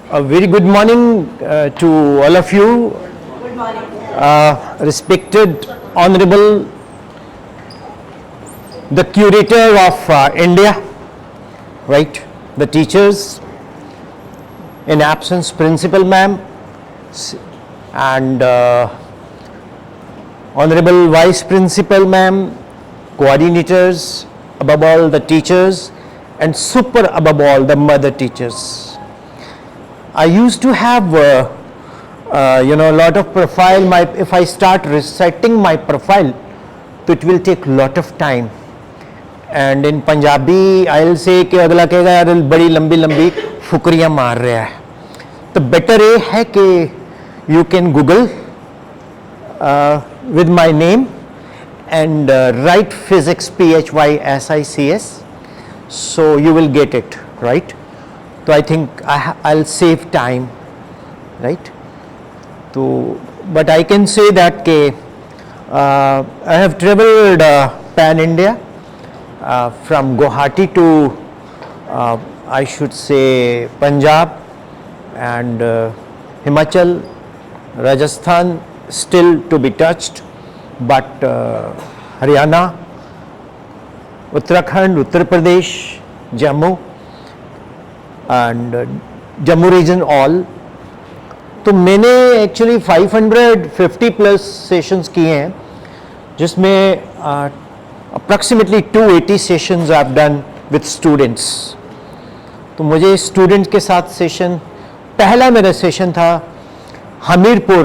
A very good morning to all of you. Good morning. Respected Honorable the Curator of India, right? The teachers, in absence Principal Ma'am, and Honorable Vice Principal Ma'am, coordinators, above all the teachers, and super above all the mother teachers. I used to have a lot of profile. If I start reciting my profile, so it will take lot of time. And in Punjabi, I'll say कि अगला कहेगा यार बड़ी लंबी लंबी फुकरियाँ मार रहा है. तो better ये है कि you can Google with my name and write physics, PHYSICS, so you will get it, right? So I think I'll save time, right? So, but I can say that I have traveled pan India from Guwahati to I should say Punjab and Himachal, Rajasthan still to be touched, but Haryana, Uttarakhand, Uttar Pradesh, Jammu and Jammu region all. तो मैंने actually 550 plus sessions किए हैं, जिसमें approximately 280 sessions I have done with students. तो मुझे students के साथ session, पहला मेरा सेशन था हमीरपुर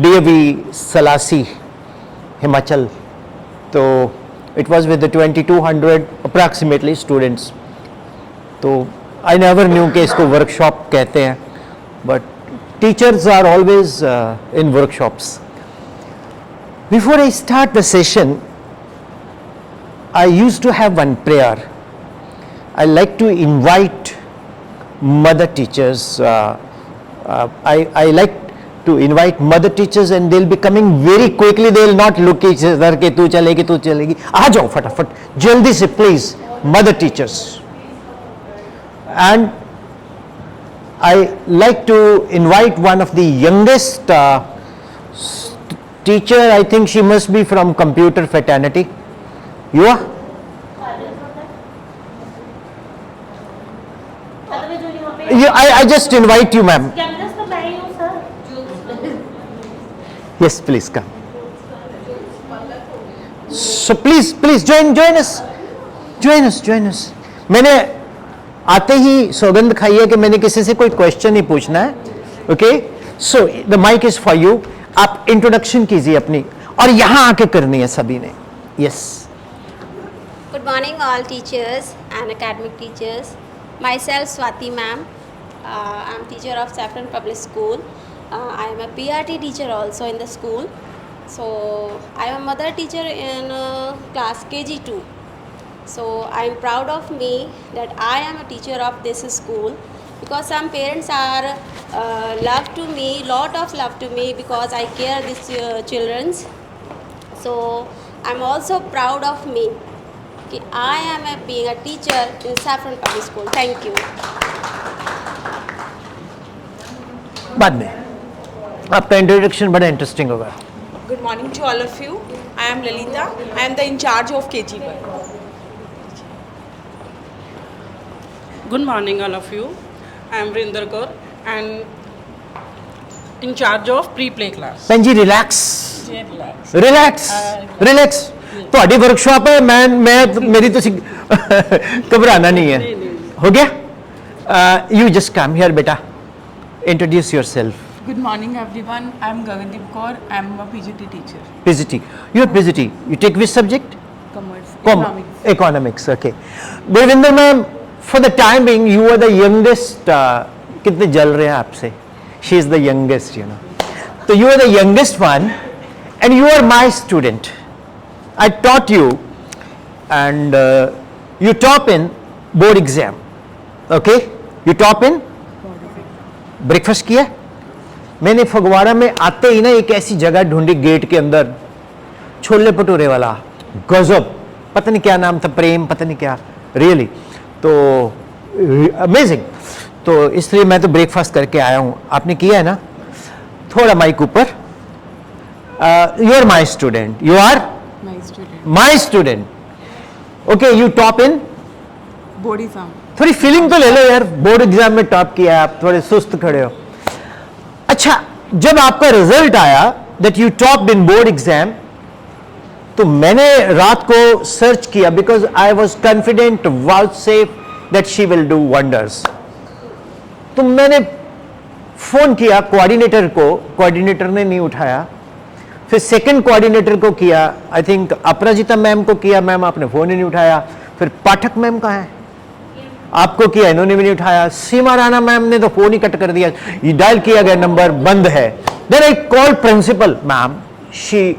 DAV सलासी हिमाचल. तो it was with 2200 approximately students. तो आई नेवर न्यू कि इसको वर्कशॉप कहते हैं, but teachers are always in workshops. Before I start the session, I used to have one prayer. I like to invite mother teachers. I like to invite mother teachers, and they'll be coming very quickly. They'll not look each other के तू चलेगी. आ जाओ फटाफट जल्दी से please, mother teachers. And I like to invite one of the youngest teacher. I think she must be from computer fraternity. You are? I just invite you, ma'am. Yes, please come. So please join us. मैंने आते ही सौगंध खाई है कि मैंने किसी से कोई question नहीं पूछना है. Okay, so the mic is for you. आप इंट्रोडक्शन कीजिए अपनी, और यहाँ आके करनी है सभी ने. Yes. Good morning all teachers and academic teachers. Myself Swati ma'am. I'm teacher of Saffron Public School. I am a PRT teacher also in the school. So I am a mother teacher in class KG2. So I am proud of me that I am a teacher of this school, because some parents are lot of love to me because I care these childrens. So I am also proud of me कि I am being a teacher in Saffron Public School. Thank you. बाद में आपका introduction बड़ा interesting होगा. Good morning to all of you. I am Lalita. I am the in charge of KG1. Good morning all of you. I am Rinder Kaur and in charge of pre-play class. ਭੈਣ ਜੀ relax. ਤੁਹਾਡੀ workshop ਹੈ. ਮੈਂ ਮੇਰੀ ਤੁਸੀਂ ਘਬਰਾਣਾ नहीं है. हो गया? You just come here बेटा. Introduce yourself. Good morning everyone. I am Gagandeep Kaur. I am a PGT teacher. PGT. You are PGT. You take which subject? Commerce. Economics. Okay. Gurvinder ma'am, for the time being, you are the youngest. कितने जल रहे हैं आपसे? She is the youngest, you know. So you are the youngest one, and you are my student. I taught you, and you top in board exam. Okay? You top in. Breakfast किया? मैंने फगवाड़ा में आते ही ना एक ऐसी जगह ढूंढी gate के अंदर, छोले भटूरे वाला, गजब, पता नहीं क्या नाम था, प्रेम पता नहीं क्या, रियली. तो अमेजिंग. तो तो इसलिए मैं तो ब्रेकफास्ट करके आया हूँ, आपने किया है ना? थोड़ा माइक ऊपर. You are my student, you are my student. Okay, you top in board exam. थोड़ी फीलिंग तो ले लो यार, बोर्ड एग्जाम में टॉप किया है, आप थोड़े सुस्त खड़े हो. अच्छा, जब आपका रिजल्ट आया that you topped in board exam, तो मैंने रात को सर्च किया because I was confident vouch safe that she will do wonders. तो मैंने फोन किया कोऑर्डिनेटर को, कोऑर्डिनेटर ने नहीं उठाया. फिर सेकंड कोऑर्डिनेटर को किया, आई थिंक अपराजिता मैम को किया, मैम आपने फोन ही नहीं उठाया. फिर पाठक मैम कहाँ है, आपको किया, इन्होंने भी नहीं उठाया. सीमा राणा मैम ने तो फोन ही कट कर दिया, ये डायल किया गया नंबर बंद है. Then I call principal ma'am, she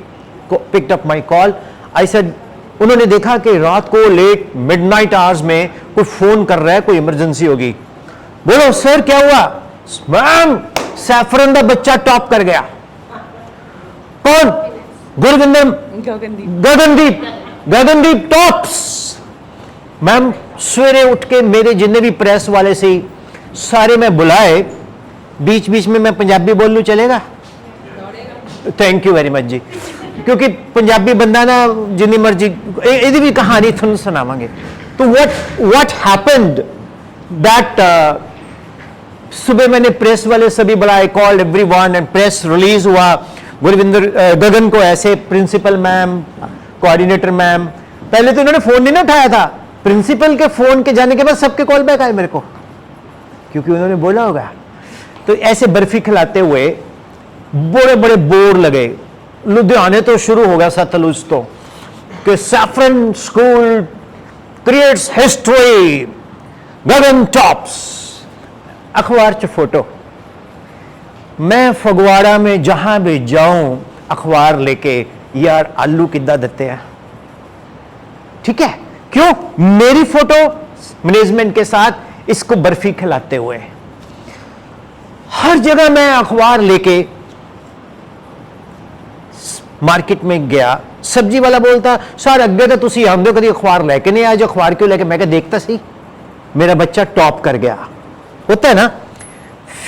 picked up my call. I said, उन्होंने देखा कि रात को लेट मिडनाइट आवर्स में कोई फोन कर रहा है, कोई इमरजेंसी होगी. बोलो सर क्या हुआ? मैम सैफरन का बच्चा टॉप कर गया. कौन? गुरविंदर गगनदीप. गगनदीप टॉप्स. मैम सवेरे उठ के मेरे जितने भी प्रेस वाले से सारे मैं बुलाए, बीच बीच में मैं पंजाबी बोल लूं, चलेगा? थैंक यू वेरी मच जी, क्योंकि पंजाबी बंदा ना जिन्नी मर्जी ਇਹਦੀ भी कहानी ਤੁਹਾਨੂੰ सुनावांगे. तो what happened that सुबह मैंने प्रेस वाले सभी बुलाए, called everyone and press release हुआ. गुरविंदर गगन को ऐसे, प्रिंसिपल मैम, कोऑर्डिनेटर मैम. पहले तो इन्होंने फोन नहीं ना उठाया था, प्रिंसिपल के फोन के जाने के बाद सबके कॉल बैक आए मेरे को, क्योंकि उन्होंने बोला होगा. तो ऐसे बर्फी खिलाते हुए बड़े बड़े बोर्ड लगे. लुधियाने तो शुरू हो गया सतलुज तो, कि सैफरन स्कूल क्रिएट्स हिस्ट्री, गगन टॉप्स, अखबार च फोटो. मैं फगवाड़ा में जहां भी जाऊं अखबार लेके, यार आलू किद्दा देते हैं, ठीक है? क्यों? मेरी फोटो मैनेजमेंट के साथ इसको बर्फी खिलाते हुए. हर जगह मैं अखबार लेके मार्केट में गया. सब्जी वाला बोलता, सर अगे तो तुसी आंदे कभी अखबार लेके नहीं आए, जो अखबार क्यों लेके? मैं क्या देखता सी मेरा बच्चा टॉप कर गया, होता है ना.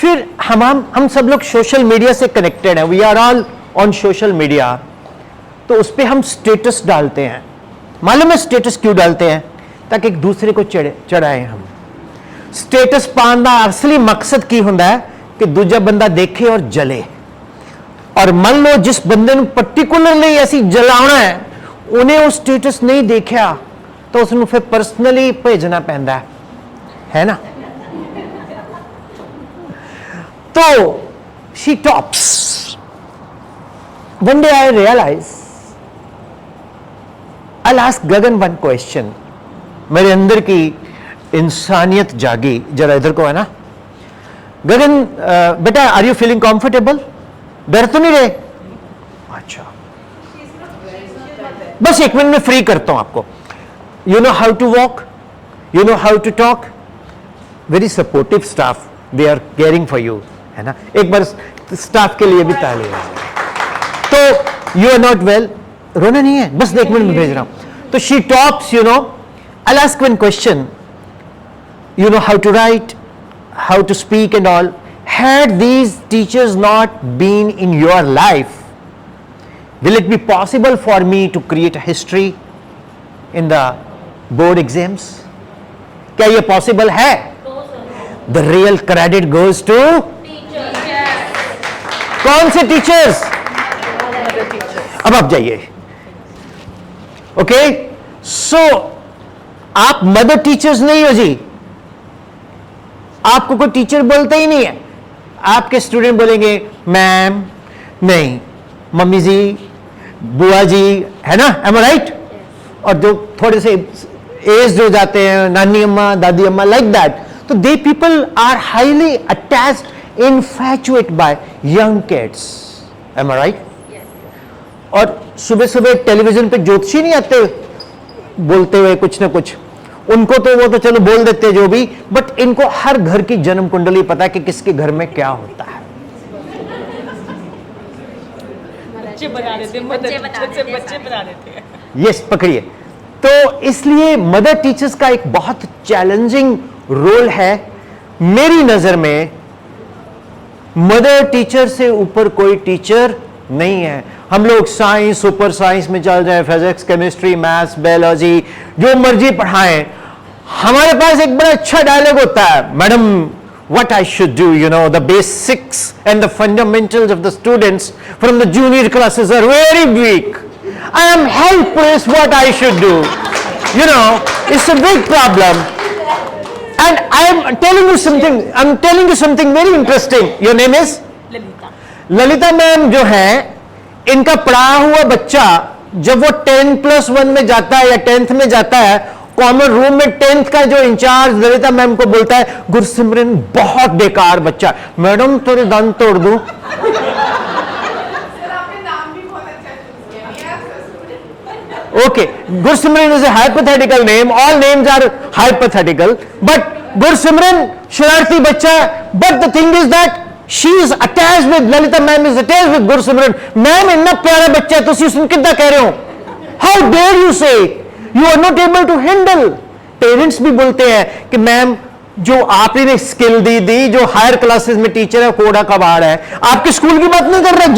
फिर हम सब लोग सोशल मीडिया से कनेक्टेड हैं, we are all on social media. तो उस पर हम स्टेटस डालते हैं. मालूम है स्टेटस क्यों डालते हैं? ताकि एक दूसरे को चढ़ाएं हम. स्टेटस पाने का असली मकसद की होता है कि दूजा बंदा देखे और जले. और मान लो जिस बंदे को पर्टिकुलरली ऐसी जलाना है, उन्हें वो स्टेटस नहीं देखा तो उसको फिर पर्सनली भेजना पैंदा है ना. तो she tops. One day I realise, I'll ask Gagan one question. मेरे अंदर की इंसानियत जागी. जरा इधर को है ना गगन, बेटा आर यू फीलिंग कंफर्टेबल? डर तो नहीं रहे? अच्छा, बस एक मिनट में फ्री करता हूं आपको. You know how to walk, you know how to talk. Very supportive staff, they are caring for you, है ना. एक बार स्टाफ के लिए भी ताली. तो यू आर नॉट वेल, रोना नहीं है, बस एक मिनट में भेज रहा हूं. तो she tops, you know. I ask one question, you know how to write, how to speak and all. Had these teachers not been in your life, will it be possible for me to create a history in the board exams? क्या ये possible है? The real credit goes to teachers. कौन से teachers? अब आप जाइए. Okay, so आप mother teachers नहीं हो जी. आपको कोई टीचर बोलता ही नहीं है. आपके स्टूडेंट बोलेंगे मैम, नहीं मम्मी जी, बुआ जी, है ना. M I right? और जो थोड़े से एज हो जाते हैं, नानी अम्मा, दादी अम्मा, लाइक दैट. तो they people are highly attached, infatuate by young kids. Am I right? और सुबह सुबह टेलीविजन पे ज्योतिषी नहीं आते बोलते हुए कुछ ना कुछ, उनको तो वो तो चलो बोल देते जो भी, बट इनको हर घर की जन्म कुंडली पता है कि किसके घर में क्या होता है. बच्चे बना देते हैं. यस, पकड़िए. तो इसलिए मदर टीचर्स का एक बहुत चैलेंजिंग रोल है. मेरी नजर में मदर टीचर से ऊपर कोई टीचर नहीं है। हम लोग साइंस, सुपर साइंस में चल जाए, फिजिक्स, केमिस्ट्री, मैथ्स, बायोलॉजी, जो मर्जी पढ़ाएं, हमारे पास एक बड़ा अच्छा डायलॉग होता है, madam what I should do, you know, the basics and the fundamentals of the students from the junior classes are very weak. I am helpless what I should do. You know, it's a big problem. And I am telling you something, I'm telling you something very interesting. Your name is? Lalita. Lalita ma'am जो है, इनका पढ़ा हुआ बच्चा जब वो 10+1 में जाता है या 10th में जाता है, कॉमन रूम में 10th का जो इंचार्ज ललिता मैम को बोलता है, गुरसिमरन बहुत बेकार बच्चा। मैडम तेरे दांत तोड़ दूं। Okay, Gursimran is a hypothetical name. All names are hypothetical. But Gursimran, शरारती बच्चा. But the thing is that she is attached with Lalita ma'am is attached with Gursimran. Ma'am इतना प्यारा बच्चा है, तुसी उसਨੂੰ कितना कह रहे हो? How dare you say? You are not able to handle. Parents भी बोलते हैं कि मैम जो आपने स्किल दी जो हायर क्लासेस में टीचर है कोड़ा कबाड़ है, आपके स्कूल की बात नहीं कर रहे,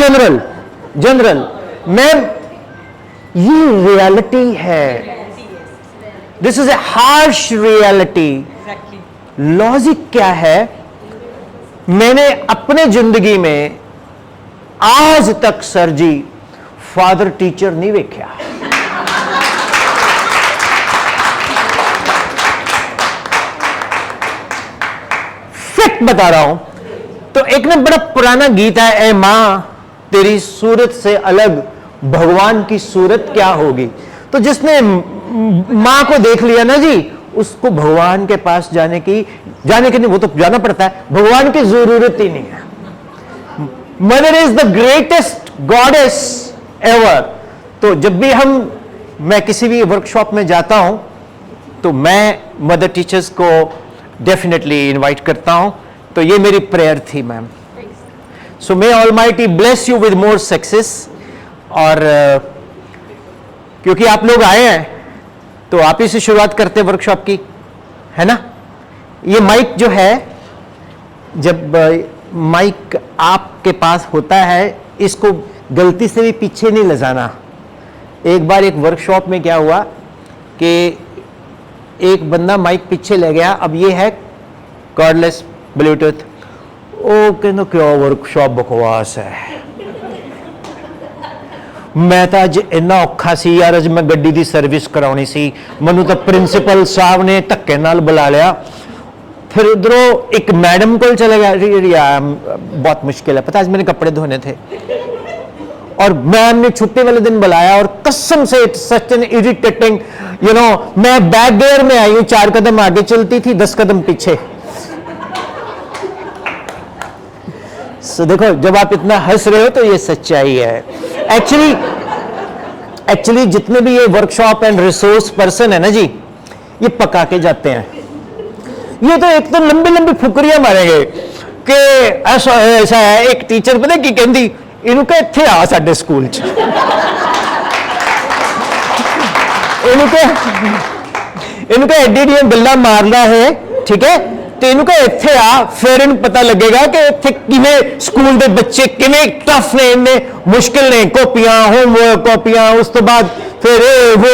जनरल मैम ये रियलिटी है। This is a harsh reality. Logic क्या है? मैंने अपने जिंदगी में आज तक सर जी फादर टीचर नहीं देखा। फैक्ट बता रहा हूं। तो एक ना बड़ा पुराना गीत है, ए मां तेरी सूरत से अलग भगवान की सूरत क्या होगी। तो जिसने मां को देख लिया ना जी, उसको भगवान के पास जाने की नहीं, वो तो जाना पड़ता है, भगवान की जरूरत ही नहीं है। Mother is the greatest goddess ever. तो जब भी मैं किसी भी वर्कशॉप में जाता हूं तो मैं मदर टीचर्स को डेफिनेटली इनवाइट करता हूं। तो ये मेरी प्रेयर थी ma'am. So may almighty bless you with more success. और क्योंकि आप लोग आए हैं तो आप ही से शुरुआत करते हैं वर्कशॉप की, है ना। ये माइक जो है, जब माइक आपके पास होता है, इसको गलती से भी पीछे नहीं ले जाना। एक बार एक वर्कशॉप में क्या हुआ कि एक बंदा माइक पीछे ले गया। अब ये है कॉर्डलेस ब्लूटूथ। ओ कहना क्या वर्कशॉप बकवास है। मैं तो अज इन्ना औखा सी यार, अज मैं गड्डी दी सर्विस कराउनी सी, मैनू तो प्रिंसीपल साहब ने धक्के नाल बुला लिया। फिर उधरों एक मैडम को चले गया, बहुत मुश्किल है, पता आज मैंने कपड़े धोने थे और मैम ने छुट्टी वाले दिन बुलाया और कसम से such an irritating, you know, मैं बैक गियर में आई हूं, 4 कदम आगे चलती थी, 10 कदम पीछे। So, देखो जब आप इतना हंस रहे हो तो ये सच्चाई है। एक्चुअली जितने भी ये वर्कशॉप एंड रिसोर्स पर्सन है ना जी, ये पका के जाते हैं। ये तो एक तो लंबी लंबी फुकरियां मारेंगे कि ऐसा है। एक टीचर पता की कहती, इनू कह इत्थे आ साडे स्कूल च, इनू कह एडी एडियां गल्लां मारदा है, ठीक है, तो इनू कह इत्थे आ, फिर इन पता लगेगा कि इत्थे किवें स्कूल दे बच्चे किवें टफ ने, इन्ने मुश्किल ने, कॉपियां, होमवर्क कॉपियां, उस तो बाद फिर वो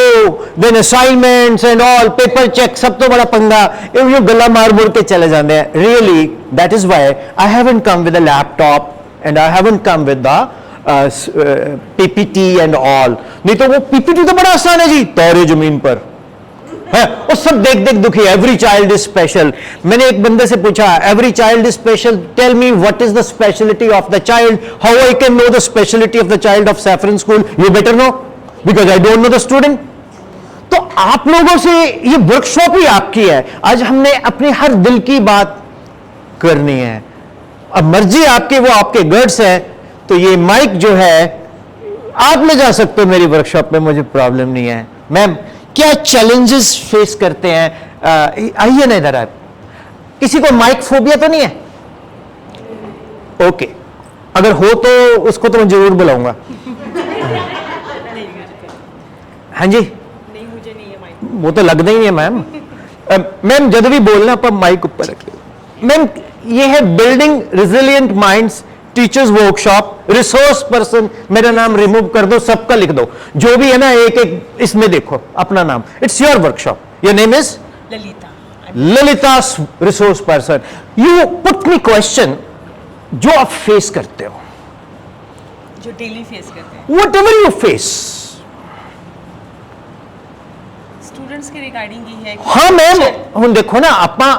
then assignments and all, paper check, सब तो बड़ा पंगा। ये गल्ला मार मुड़ के चले जाते हैं। Really that is why I haven't come with a laptop and I haven't come with the PPT and all. नहीं तो वो पीपीटी तो बड़ा आसान है जी, तारे जमीन पर है, और सब देख देख दुखी। Every child is special. मैंने एक बंदे से पूछा, every child is special, tell me what is the speciality of the child, how I can know the speciality of the child of Saffron School. You better know because I don't know the student. तो आप लोगों से ये workshop ही आपकी है। आज हमने अपनी हर दिल की बात करनी है। अब मर्जी आपकी, वो आपके गट्स है। तो ये माइक जो है आप ले जा सकते हो मेरी वर्कशॉप में, मुझे प्रॉब्लम नहीं है। मैम क्या चैलेंजेस फेस करते हैं? आइए ना इधर। आप किसी को माइक फोबिया तो नहीं है? ओके, अगर हो तो उसको तो मैं जरूर बुलाऊंगा। हाँ जी, नहीं मुझे नहीं है माइक। वो तो लगना ही है मैम। मैम जब भी बोलना आप माइक ऊपर रखिए। मैम ये है building resilient minds teachers workshop, resource person, मेरा नाम रिमूव कर दो, सबका लिख दो, जो भी है ना एक एक इसमें देखो अपना नाम, it's your workshop, your name is Lalita, Lalita, resource person. You put me question जो आप फेस करते हो, जो डेली फेस करते हैं what ever you face. Students के रिगार्डिंग ही है कि हाँ मैम, हम देखो ना अपना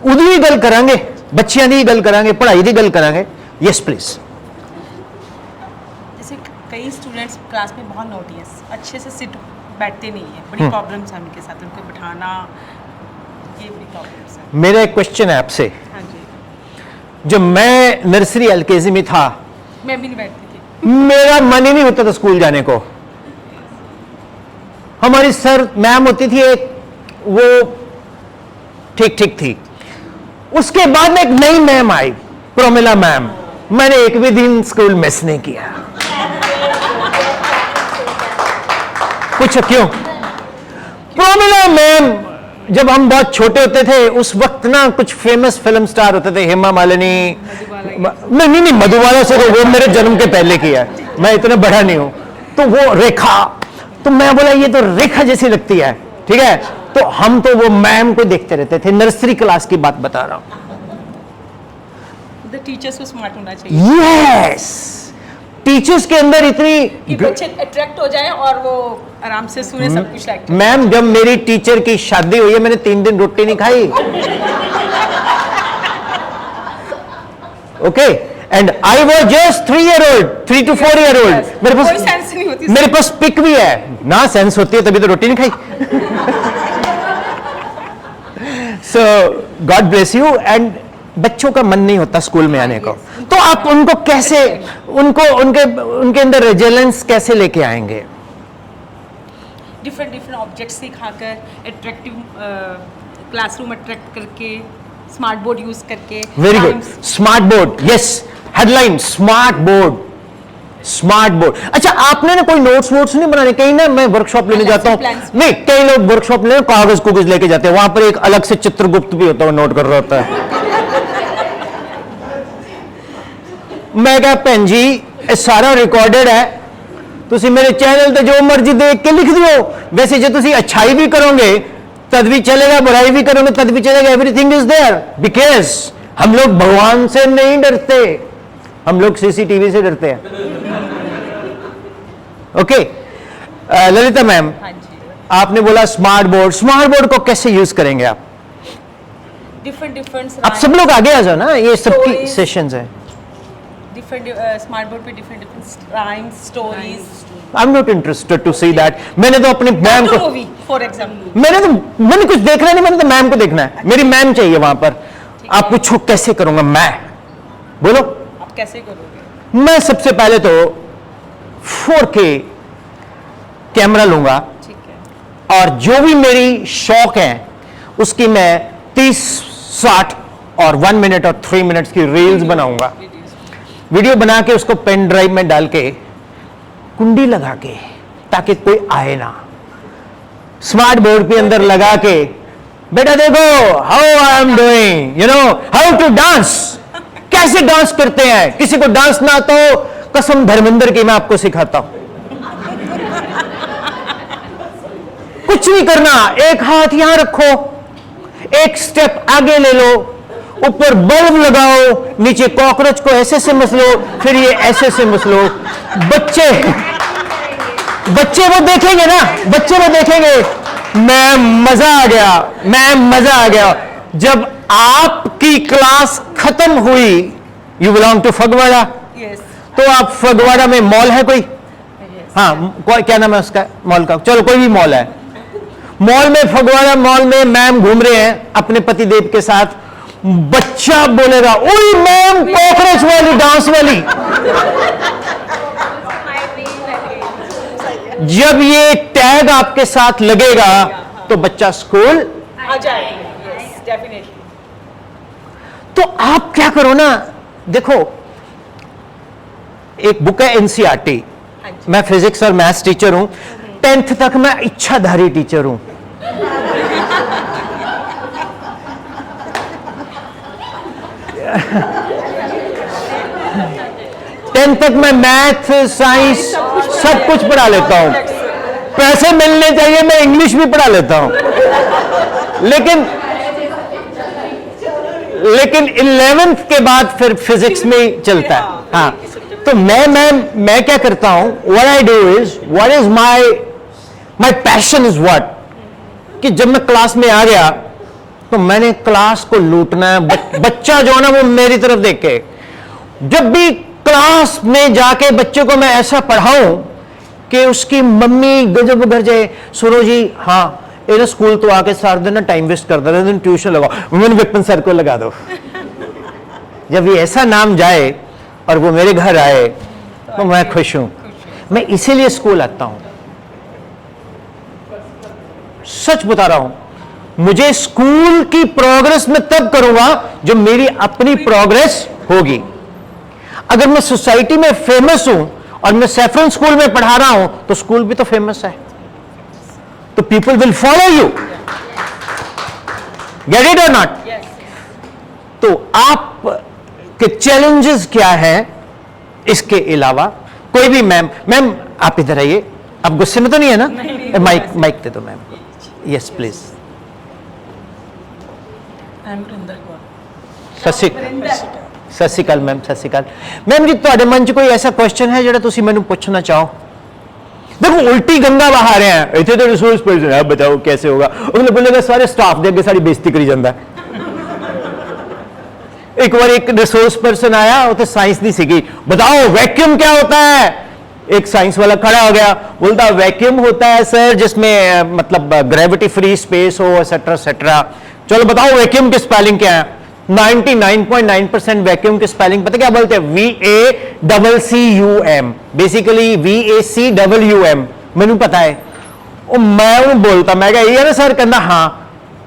उदी गल करांगे, बच्चियां दी गल करांगे, पढ़ाई दी गल करांगे। Yes please. जैसे कई स्टूडेंट्स क्लास में बहुत नोटी है, अच्छे से सिट बैठते नहीं है, बड़ी प्रॉब्लम्स है उनके साथ, उनको बिठाना, ये बड़ी प्रॉब्लम्स है। मेरा एक क्वेश्चन है आपसे, हाँ जी, जब मैं नर्सरी एलकेजी में था मैं भी नहीं बैठती थी। मेरा मन ही नहीं होता था स्कूल जाने को। हमारी सर मैम होती थी एक, वो ठीक ठीक थी। उसके बाद में एक नई मैम आई, प्रोमिला मैम, मैंने एक भी दिन स्कूल मिस नहीं किया। पूछो क्यों? प्रोमिला मैम, जब हम बहुत छोटे होते थे उस वक्त ना कुछ फेमस फिल्म स्टार होते थे, हेमा मालिनी, नहीं मधुबाला से तो वो मेरे जन्म के पहले किया है, मैं इतना बड़ा नहीं हूं। तो वो रेखा, तो मैं बोला ये तो रेखा जैसी लगती है, ठीक है। तो हम तो वो मैम को देखते रहते थे, नर्सरी क्लास की बात बता रहा हूं। द टीचर्स को स्मार्ट होना चाहिए, यस, टीचर्स के अंदर इतनी कि बच्चे अट्रैक्ट हो जाएं और वो आराम से सुने सब कुछ लाइक। मैम जब मेरी टीचर की शादी हुई है मैंने 3 दिन रोटी नहीं खाई। Okay, and I was just 3 to 4 year old। कोई सेंस नहीं होती, मेरे पास पिक भी है ना, सेंस होती है तभी तो रोटी नहीं खाई। सो गॉड ब्लेस यू। एंड बच्चों का मन नहीं होता स्कूल में आने को, तो आप उनको कैसे, उनके अंदर रेजिलेंस कैसे लेके आएंगे? डिफरेंट ऑब्जेक्ट्स सिखाकर, अट्रैक्टिव क्लासरूम अट्रैक्ट करके, स्मार्ट बोर्ड यूज करके। Very good, smart board, yes, headline smart board, smart board. अच्छा, आपने ना कोई नोट्स वोट्स नहीं बनाने? कहीं ना मैं वर्कशॉप लेने जाता हूँ, नहीं कई लोग वर्कशॉप लेने कागज कुगज लेके जाते हैं, वहां पर एक अलग से चित्रगुप्त भी होता है, नोट कर रहा होता है। मैं कहा भैन जी ये सारा रिकॉर्डेड है, तुसी मेरे चैनल पे जो मर्जी देख के लिख दियो। वैसे जो तुसी अच्छाई भी करोगे तद भी चलेगा, बुराई भी करोगे तद भी चलेगा, एवरीथिंग इज देयर। बिकॉज हम लोग भगवान से नहीं डरते, हम लोग सीसीटीवी से डरते हैं। ओके, ललिता मैम, हाँ जी, आपने बोला स्मार्ट बोर्ड, स्मार्ट बोर्ड को कैसे यूज करेंगे आप? डिफरेंट आप सब लोग आगे आ जाओ ना, ये सबकी Stories. सेशंस है। डिफरेंट स्मार्ट बोर्ड पे different rhymes, stories, I am not interested to see that. मैंने तो अपनी मैम को, मूवी फॉर एग्जाम्पल। मैंने कुछ देखना नहीं, मैंने तो मैम को देखना है, मेरी मैम चाहिए वहां पर। आप पूछो कैसे करूंगा मैं, बोलो। आप कैसे करोगे? मैं सबसे पहले तो 4K कैमरा लूंगा, ठीक है, और जो भी मेरी शौक है उसकी मैं 30, 60 और 1 मिनट और 3 मिनट्स की रील्स बनाऊंगा। वीडियो बना के उसको पेन ड्राइव में डाल के कुंडी लगा के, ताकि कोई आए ना, स्मार्ट बोर्ड के अंदर लगा के, बेटा देखो how I am doing, you know how to dance, कैसे डांस करते हैं। किसी को डांस ना आता हो, कसम धर्मेंद्र की मैं आपको सिखाता हूं। कुछ नहीं करना, एक हाथ यहां रखो, एक स्टेप आगे ले लो, ऊपर बल्ब लगाओ, नीचे कॉकरोच को ऐसे से मसलो, फिर ये ऐसे से मसलो। बच्चे वो देखेंगे ना, बच्चे वो देखेंगे, मैं मजा आ गया, मैं मजा आ गया। जब आपकी क्लास खत्म हुई, you belong to Phagwara, yes, तो आप फगवाड़ा में मॉल है कोई? हाँ, क्या नाम है उसका मॉल का? चलो कोई भी मॉल है, मॉल में, फगवाड़ा मॉल में मैम घूम रहे हैं अपने पतिदेव के साथ, बच्चा बोलेगा ओए मैम कॉकरोच वाली डांस वाली। जब ये टैग आपके साथ लगेगा तो बच्चा स्कूल आ जाएगा, यस डेफिनेटली। तो आप क्या करो ना, देखो एक बुक है एनसीईआरटी, मैं फिजिक्स और मैथ्स टीचर हूं, 10th तक मैं इच्छाधारी टीचर हूं। 10th तक मैं मैथ, साइंस सब कुछ पढ़ा लेता हूं। पैसे मिलने चाहिए, मैं इंग्लिश भी पढ़ा लेता हूं। लेकिन 11th के बाद फिर फिजिक्स में ही चलता है। हाँ, तो मैं क्या करता हूं, what I do is, what is my passion is what, कि जब मैं क्लास में आ गया तो मैंने क्लास को लूटना है। बच्चा जो है ना वो मेरी तरफ देख के, जब भी क्लास में जाके बच्चे को मैं ऐसा पढ़ाऊं कि उसकी मम्मी गजब कर जाए, सुनो जी, हाँ ये स्कूल तो आके सारा दिन ना टाइम वेस्ट करता रहता है, ट्यूशन लगाओ, मैंने विपिन सर को लगा दो। जब ये ऐसा नाम जाए और वो मेरे घर आए तो मैं खुश हूं। मैं इसीलिए स्कूल आता हूं, सच बता रहा हूं। मुझे स्कूल की प्रोग्रेस में तब करूंगा जब मेरी अपनी प्रोग्रेस होगी। अगर मैं सोसाइटी में फेमस हूं और मैं सैफरन स्कूल में पढ़ा रहा हूं तो स्कूल भी तो फेमस है, तो people will follow you. Get it और नॉट? तो आप के चैलेंजेस क्या है इसके अलावा? कोई भी मैम आप इधर आइए, आप गुस्से में तो नहीं है ना? माइक दे दो मैम। Yes please. सत श्री अकाल मैम। सत श्री अकाल मैम जी, ਤੁਹਾਡੇ ਮਨ 'ਚ ਕੋਈ ਐਸਾ ਕੁਐਸਚਨ ਹੈ ਜਿਹੜਾ ਤੁਸੀਂ ਮੈਨੂੰ ਪੁੱਛਣਾ ਚਾਹੋ? देखो उल्टी गंगा बहा रहे हैं, इतने तो रिसोर्स पर्सन है, बताओ कैसे होगा? उन्हें बोलेगा सारे स्टाफ दे अगे सारी बेइज्जती करी जाता है। एक बार एक रिसोर्स पर्सन आया, वो तो साइंस दी सीगी, बताओ वैक्यूम क्या होता है? एक साइंस वाला खड़ा हो गया, बोलता वैक्यूम होता है सर जिसमें मतलब ग्रेविटी फ्री स्पेस हो, एसेट्रा एसेट्रा। चलो बताओ वैक्यूम की स्पेलिंग क्या है? 99.9% वैक्यूम की स्पेलिंग पता क्या बोलते हैं? VACCUM, basically VACWM। मैंने पता है, और मैं उन्हें बोलता, मैं कहा ये ना सर, कहना हाँ।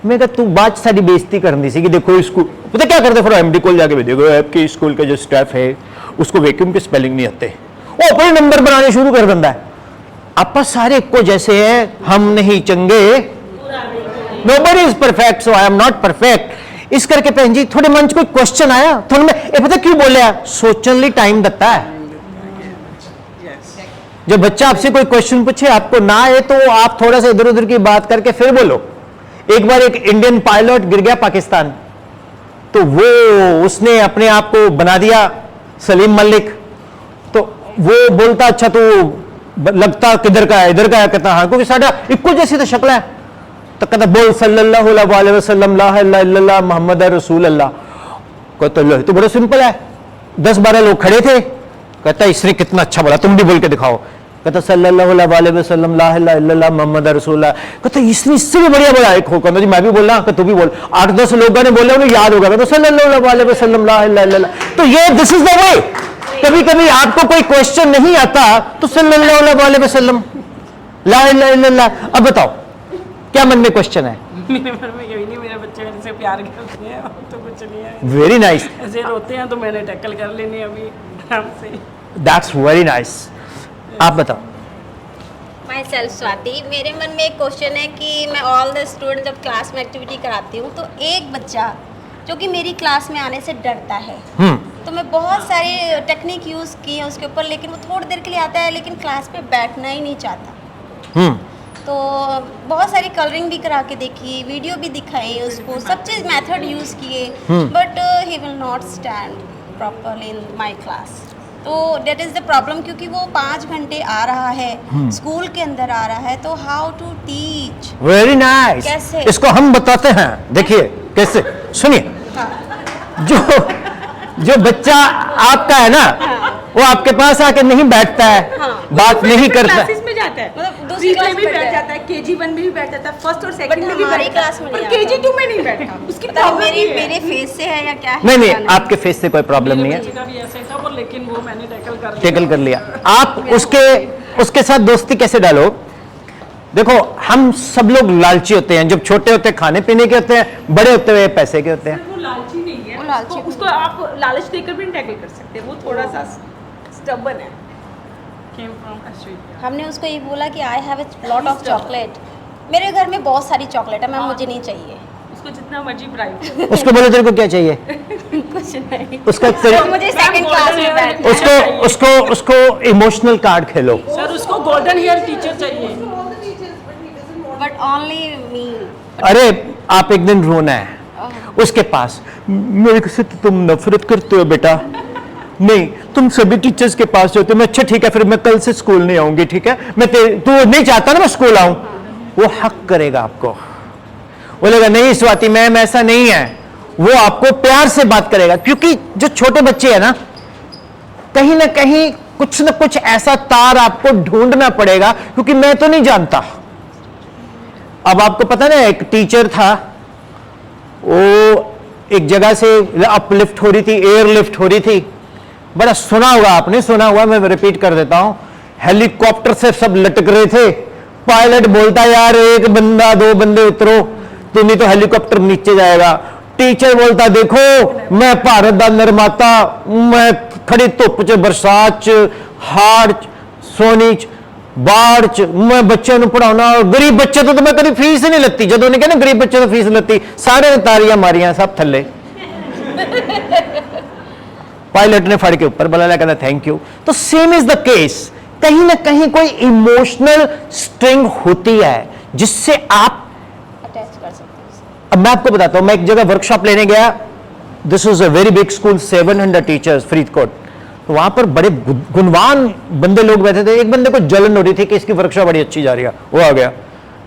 मैं कहा तू बाद साड़ी बेइज्जती करनी सी कि देखो स्कूल पता क्या करते, फिर MD को जाके देखो आपके स्कूल का जो स्टाफ है उसको वैक्यूम की स्पेलिंग नहीं आते, वो अपने नंबर बनाने शुरू कर देता है। आप सारे को जैसे है, हम नहीं चंगे, nobody is perfect, so I am not perfect. इस करके भैन जी थोड़े मन च कोई क्वेश्चन आया थोड़ा, मैं ये पता क्यों बोलिया? सोचने लिए टाइम देता है। जब बच्चा आपसे कोई क्वेश्चन पूछे आपको ना आए तो आप थोड़ा सा इधर उधर की बात करके फिर बोलो। एक बार एक इंडियन पायलट गिर गया पाकिस्तान, तो वो उसने अपने आप को बना दिया सलीम मलिक, तो वो बोलता अच्छा तो लगता किधर का है? इधर का है। कहता हाँ, क्योंकि साढ़ा इक्को जैसी तो शक्ल है। तो कहता बोल सल्लल्लाहु अलैहि वसल्लम ला इलाहा इल्लल्लाह मुहम्मद रसूल अल्लाह। कहता लो तो बड़ा सिंपल है। 10-12 लोग खड़े थे, कहता इसने कितना अच्छा बोला, तुम भी बोल के दिखाओ। कहता सल्लल्लाहु अलैहि वसल्लम ला इलाहा इल्लल्लाह मुहम्मद रसूल अल्लाह। कहता इसने इससे भी बढ़िया बोला। एक कहता जी मैं भी बोल रहा, तू भी बोल। 8-10 लोगों ने बोला, उन्हें याद होगा। कहता सल्लल्लाहु अलैहि वसल्लम ला इलाहा इल्लल्लाह। तो ये दिस इज द वे। कभी कभी आपको कोई क्वेश्चन नहीं आता तो सल्लल्लाहु अलैहि वसल्लम ला इलाहा इल्लल्लाह। अब बताओ क्या मन में क्वेश्चन है? मेरे मन में यही नहीं, मेरे बच्चे मेरे से प्यार करते हैं और तो कुछ नहीं है। Very nice. ऐसे रोते हैं तो मैंने टैकल कर लेनी अभी आराम से। That's very nice. आप बताओ। My self Swati. मेरे मन में एक क्वेश्चन है कि मैं ऑल द स्टूडेंट जब क्लास में एक्टिविटी कराती हूँ तो एक बच्चा जो कि मेरी क्लास में आने से डरता है, तो मैं बहुत सारे टेक्निक यूज़ की है उसके ऊपर, लेकिन वो थोड़ी देर के लिए आता है लेकिन क्लास पे बैठना ही नहीं चाहता। तो बहुत सारी कलरिंग भी करा के देखी, वीडियो भी दिखाई उसको, सब चीज़ मेथड यूज़ किए, but he will not stand properly in my class. तो डेट इज़ द प्रॉब्लम, क्योंकि वो 5 घंटे आ रहा है, स्कूल के अंदर आ रहा है, तो how to teach? Very nice. कैसे? इसको हम बताते हैं, देखिए कैसे, सुनिए। जो बच्चा आपका है ना, वो आपके पास आके नहीं बैठता है, बात नहीं करता है। क्लासेस में जाता है, मतलब दूसरी क्लास में भी बैठ जाता है, KG1 में भी बैठ जाता है, फर्स्ट और सेकंड में भी हमारी बैठ क्लास जाता में है, नहीं पर KG2 में नहीं बैठा। उसकी प्रॉब्लम मेरे फेस से है या क्या है? नहीं नहीं, आपके फेस से कोई प्रॉब्लम नहीं है, बच्चे का भी ऐसा ही था वो, लेकिन वो मैंने टैकल कर लिया। टैकल कर लिया। आप उसके साथ दोस्ती कैसे डालो? देखो हम सब लोग लालची होते हैं, जब छोटे होते हैं खाने पीने के होते हैं, बड़े होते हुए पैसे के होते हैं। वो लालची नहीं है, वो लालची उसको आप लालच देकर भी टैकल कर सकते हैं, वो थोड़ा सा स्टबर्न है। Came from Australia. हमने उसको ये बोला कि I have a lot of chocolate, मेरे घर में बहुत सारी चॉकलेट है मैम, मुझे नहीं चाहिए। उसको जितना मर्जी प्राइवेट उसको बोलो तेरे को क्या चाहिए? कुछ नहीं, उसका तो मुझे सेकंड क्लास में बैठना है। उसको उसको उसको इमोशनल कार्ड खेलो। सर उसको गोल्डन हेयर टीचर चाहिए। But only me. अरे आप एक दिन रोना है उसके पास, मेरे से तो तुम नफरत करते हो बेटा, नहीं तुम सभी टीचर्स के पास जाते हो, मैं अच्छा ठीक है फिर मैं कल से स्कूल नहीं आऊंगी, ठीक है मैं तू नहीं चाहता ना मैं स्कूल आऊं, वो हक करेगा आपको, बोलेगा नहीं स्वाति मैम ऐसा नहीं है, वो आपको प्यार से बात करेगा, क्योंकि जो छोटे बच्चे हैं ना कहीं ना कहीं कुछ ना कुछ ऐसा तार आपको ढूंढना पड़ेगा, क्योंकि मैं तो नहीं जानता। अब आपको पता ना एक टीचर था, वो एक जगह से अपलिफ्ट हो रही थी, एयर लिफ्ट हो रही थी, बड़ा सुना होगा आपने, सुना हुआ मैं रिपीट कर देता हूं, हेलीकॉप्टर से सब लटक रहे थे, पायलट बोलता यार एक बंदा दो बंदे उतरो, तो नहीं तो हेलीकॉप्टर नीचे जाएगा, टीचर बोलता देखो मैं भारत दा निर्माता, मैं खड़ी धुप च बरसात च हाड़ च सोनी च बाढ़ च मैं बच्चों को पढ़ाना, और गरीब बच्चे तो मैं कभी फीस ही नहीं लती, जो उन्हें कहना गरीब बच्चे तो फीस लती, सारे ने तारियां मारियां सब थल्ले। पायलट ने फड़ के ऊपर बुलाया, कहना थैंक यू। तो सेम इज द केस, कहीं ना कहीं कोई इमोशनल स्ट्रिंग होती है जिससे आप अटैच कर सकते हैं। अब मैं आपको बताता हूं, मैं एक जगह वर्कशॉप लेने गया, this was a very big school, 700 teachers, Faridkot, तो वहां पर बड़े गुणवान बंदे लोग बैठे थे, एक बंदे को जलन हो रही थी कि इसकी वर्कशॉप बड़ी अच्छी जा रही है, वो आ गया,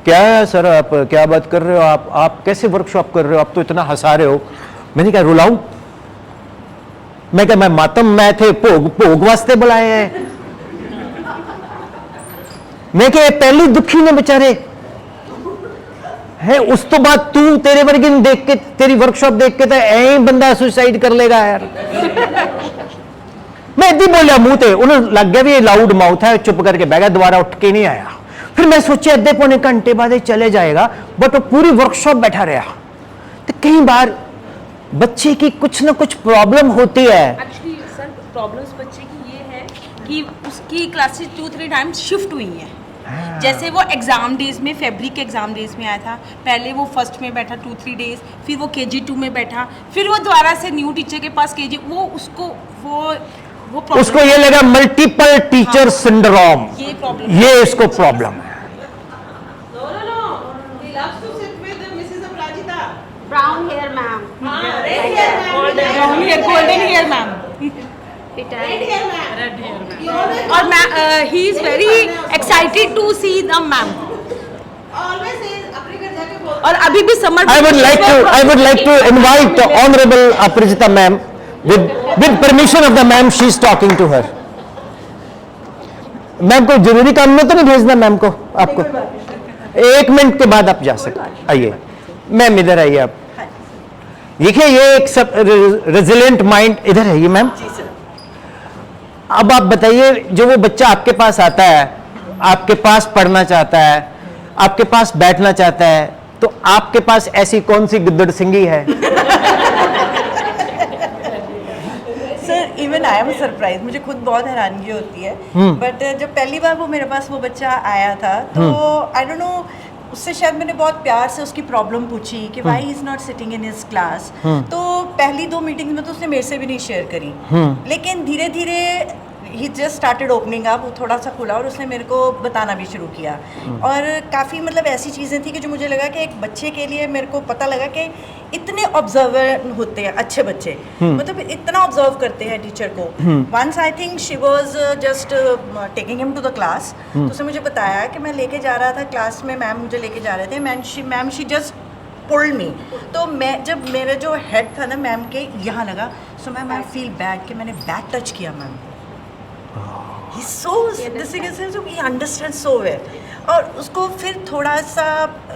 क्या है सर आप क्या बात कर रहे हो, आप कैसे वर्कशॉप कर रहे हो, आप तो इतना हंसा रहे हो, मैंने कहा रुलाऊं, मैं क्या मैं मातम मैं थे भोग वास्ते बुलाए हैं, मैं क्या पहली दुखी ने बेचारे है, उस तो बाद तू तेरे वर्गे देख के तेरी वर्कशॉप देख के तो ऐ बंदा सुसाइड कर लेगा यार। मैं इतनी बोलिया मुंह ते, उन्हें लग गया भी ये लाउड माउथ है, चुप करके बह गया, दोबारा उठ के नहीं आया। फिर मैं सोचा अद्धे पौने घंटे बाद चले जाएगा, बट वो पूरी वर्कशॉप बैठा रहा। तो कई बार बच्चे की कुछ ना कुछ प्रॉब्लम होती है। एक्चुअली सर प्रॉब्लम्स बच्चे की ये है कि उसकी क्लासेस 2-3 टाइम्स शिफ्ट हुई हैं। जैसे वो एग्ज़ाम डेज में, फरवरी के एग्ज़ाम डेज में आया था, पहले वो फर्स्ट में बैठा 2-3 डेज, फिर वो KG2 में बैठा, फिर वो दोबारा से न्यू टीचर के पास KG, वो उसको उसको ये लगा मल्टीपल टीचर सिंड्रोम, ये प्रॉब्लम, ये इसको प्रॉब्लम है। Brown hair ma'am, golden hair ma'am, और ma'am he is very excited to see the ma'am, और अभी भी summer I would like to invite Honorable Aparajita ma'am, with permission of the ma'am, she is talking to her. Ma'am को जरूरी काम में तो नहीं भेजना मैम को, आपको 1 मिनट के बाद आप जा सकते, आइए मैम इधर आइए आप, देखिए ये एक सब रेजिलेंट माइंड इधर है ये मैम। अब आप बताइए जो वो बच्चा आपके पास आता है, आपके पास पढ़ना चाहता है, आपके पास बैठना चाहता है, तो आपके पास ऐसी कौन सी गिद्दड़ सिंगी है? Sir even I am surprise, मुझे खुद बहुत हैरानगी होती है, बट जब पहली बार वो मेरे पास वो बच्चा आया था तो आई डोंट नो, उससे शायद मैंने बहुत प्यार से उसकी प्रॉब्लम पूछी कि why he is not sitting in his class, तो पहली 2 मीटिंग्स में तो उसने मेरे से भी नहीं शेयर करी, लेकिन धीरे धीरे ही जस्ट स्टार्टेड ओपनिंग अप, वो थोड़ा सा खुला और उसने मेरे को बताना भी शुरू किया, और काफ़ी मतलब ऐसी चीज़ें थी कि जो मुझे लगा कि एक बच्चे के लिए, मेरे को पता लगा कि इतने ऑब्जर्वर होते हैं अच्छे बच्चे, मतलब इतना ऑब्जर्व करते हैं टीचर को। Once I think she was just taking him to the class, तो उसने मुझे बताया कि मैं लेके जा रहा था क्लास में, मैम मुझे लेके जा रहे थे, ma'am she just pulled me, तो मैं जब मेरा जो हेड था ना मैम के यहाँ लगा, so ma'am I feel bad कि मैंने बैक टच किया ma'am, He's so this thing is so he understands so well, और उसको फिर थोड़ा सा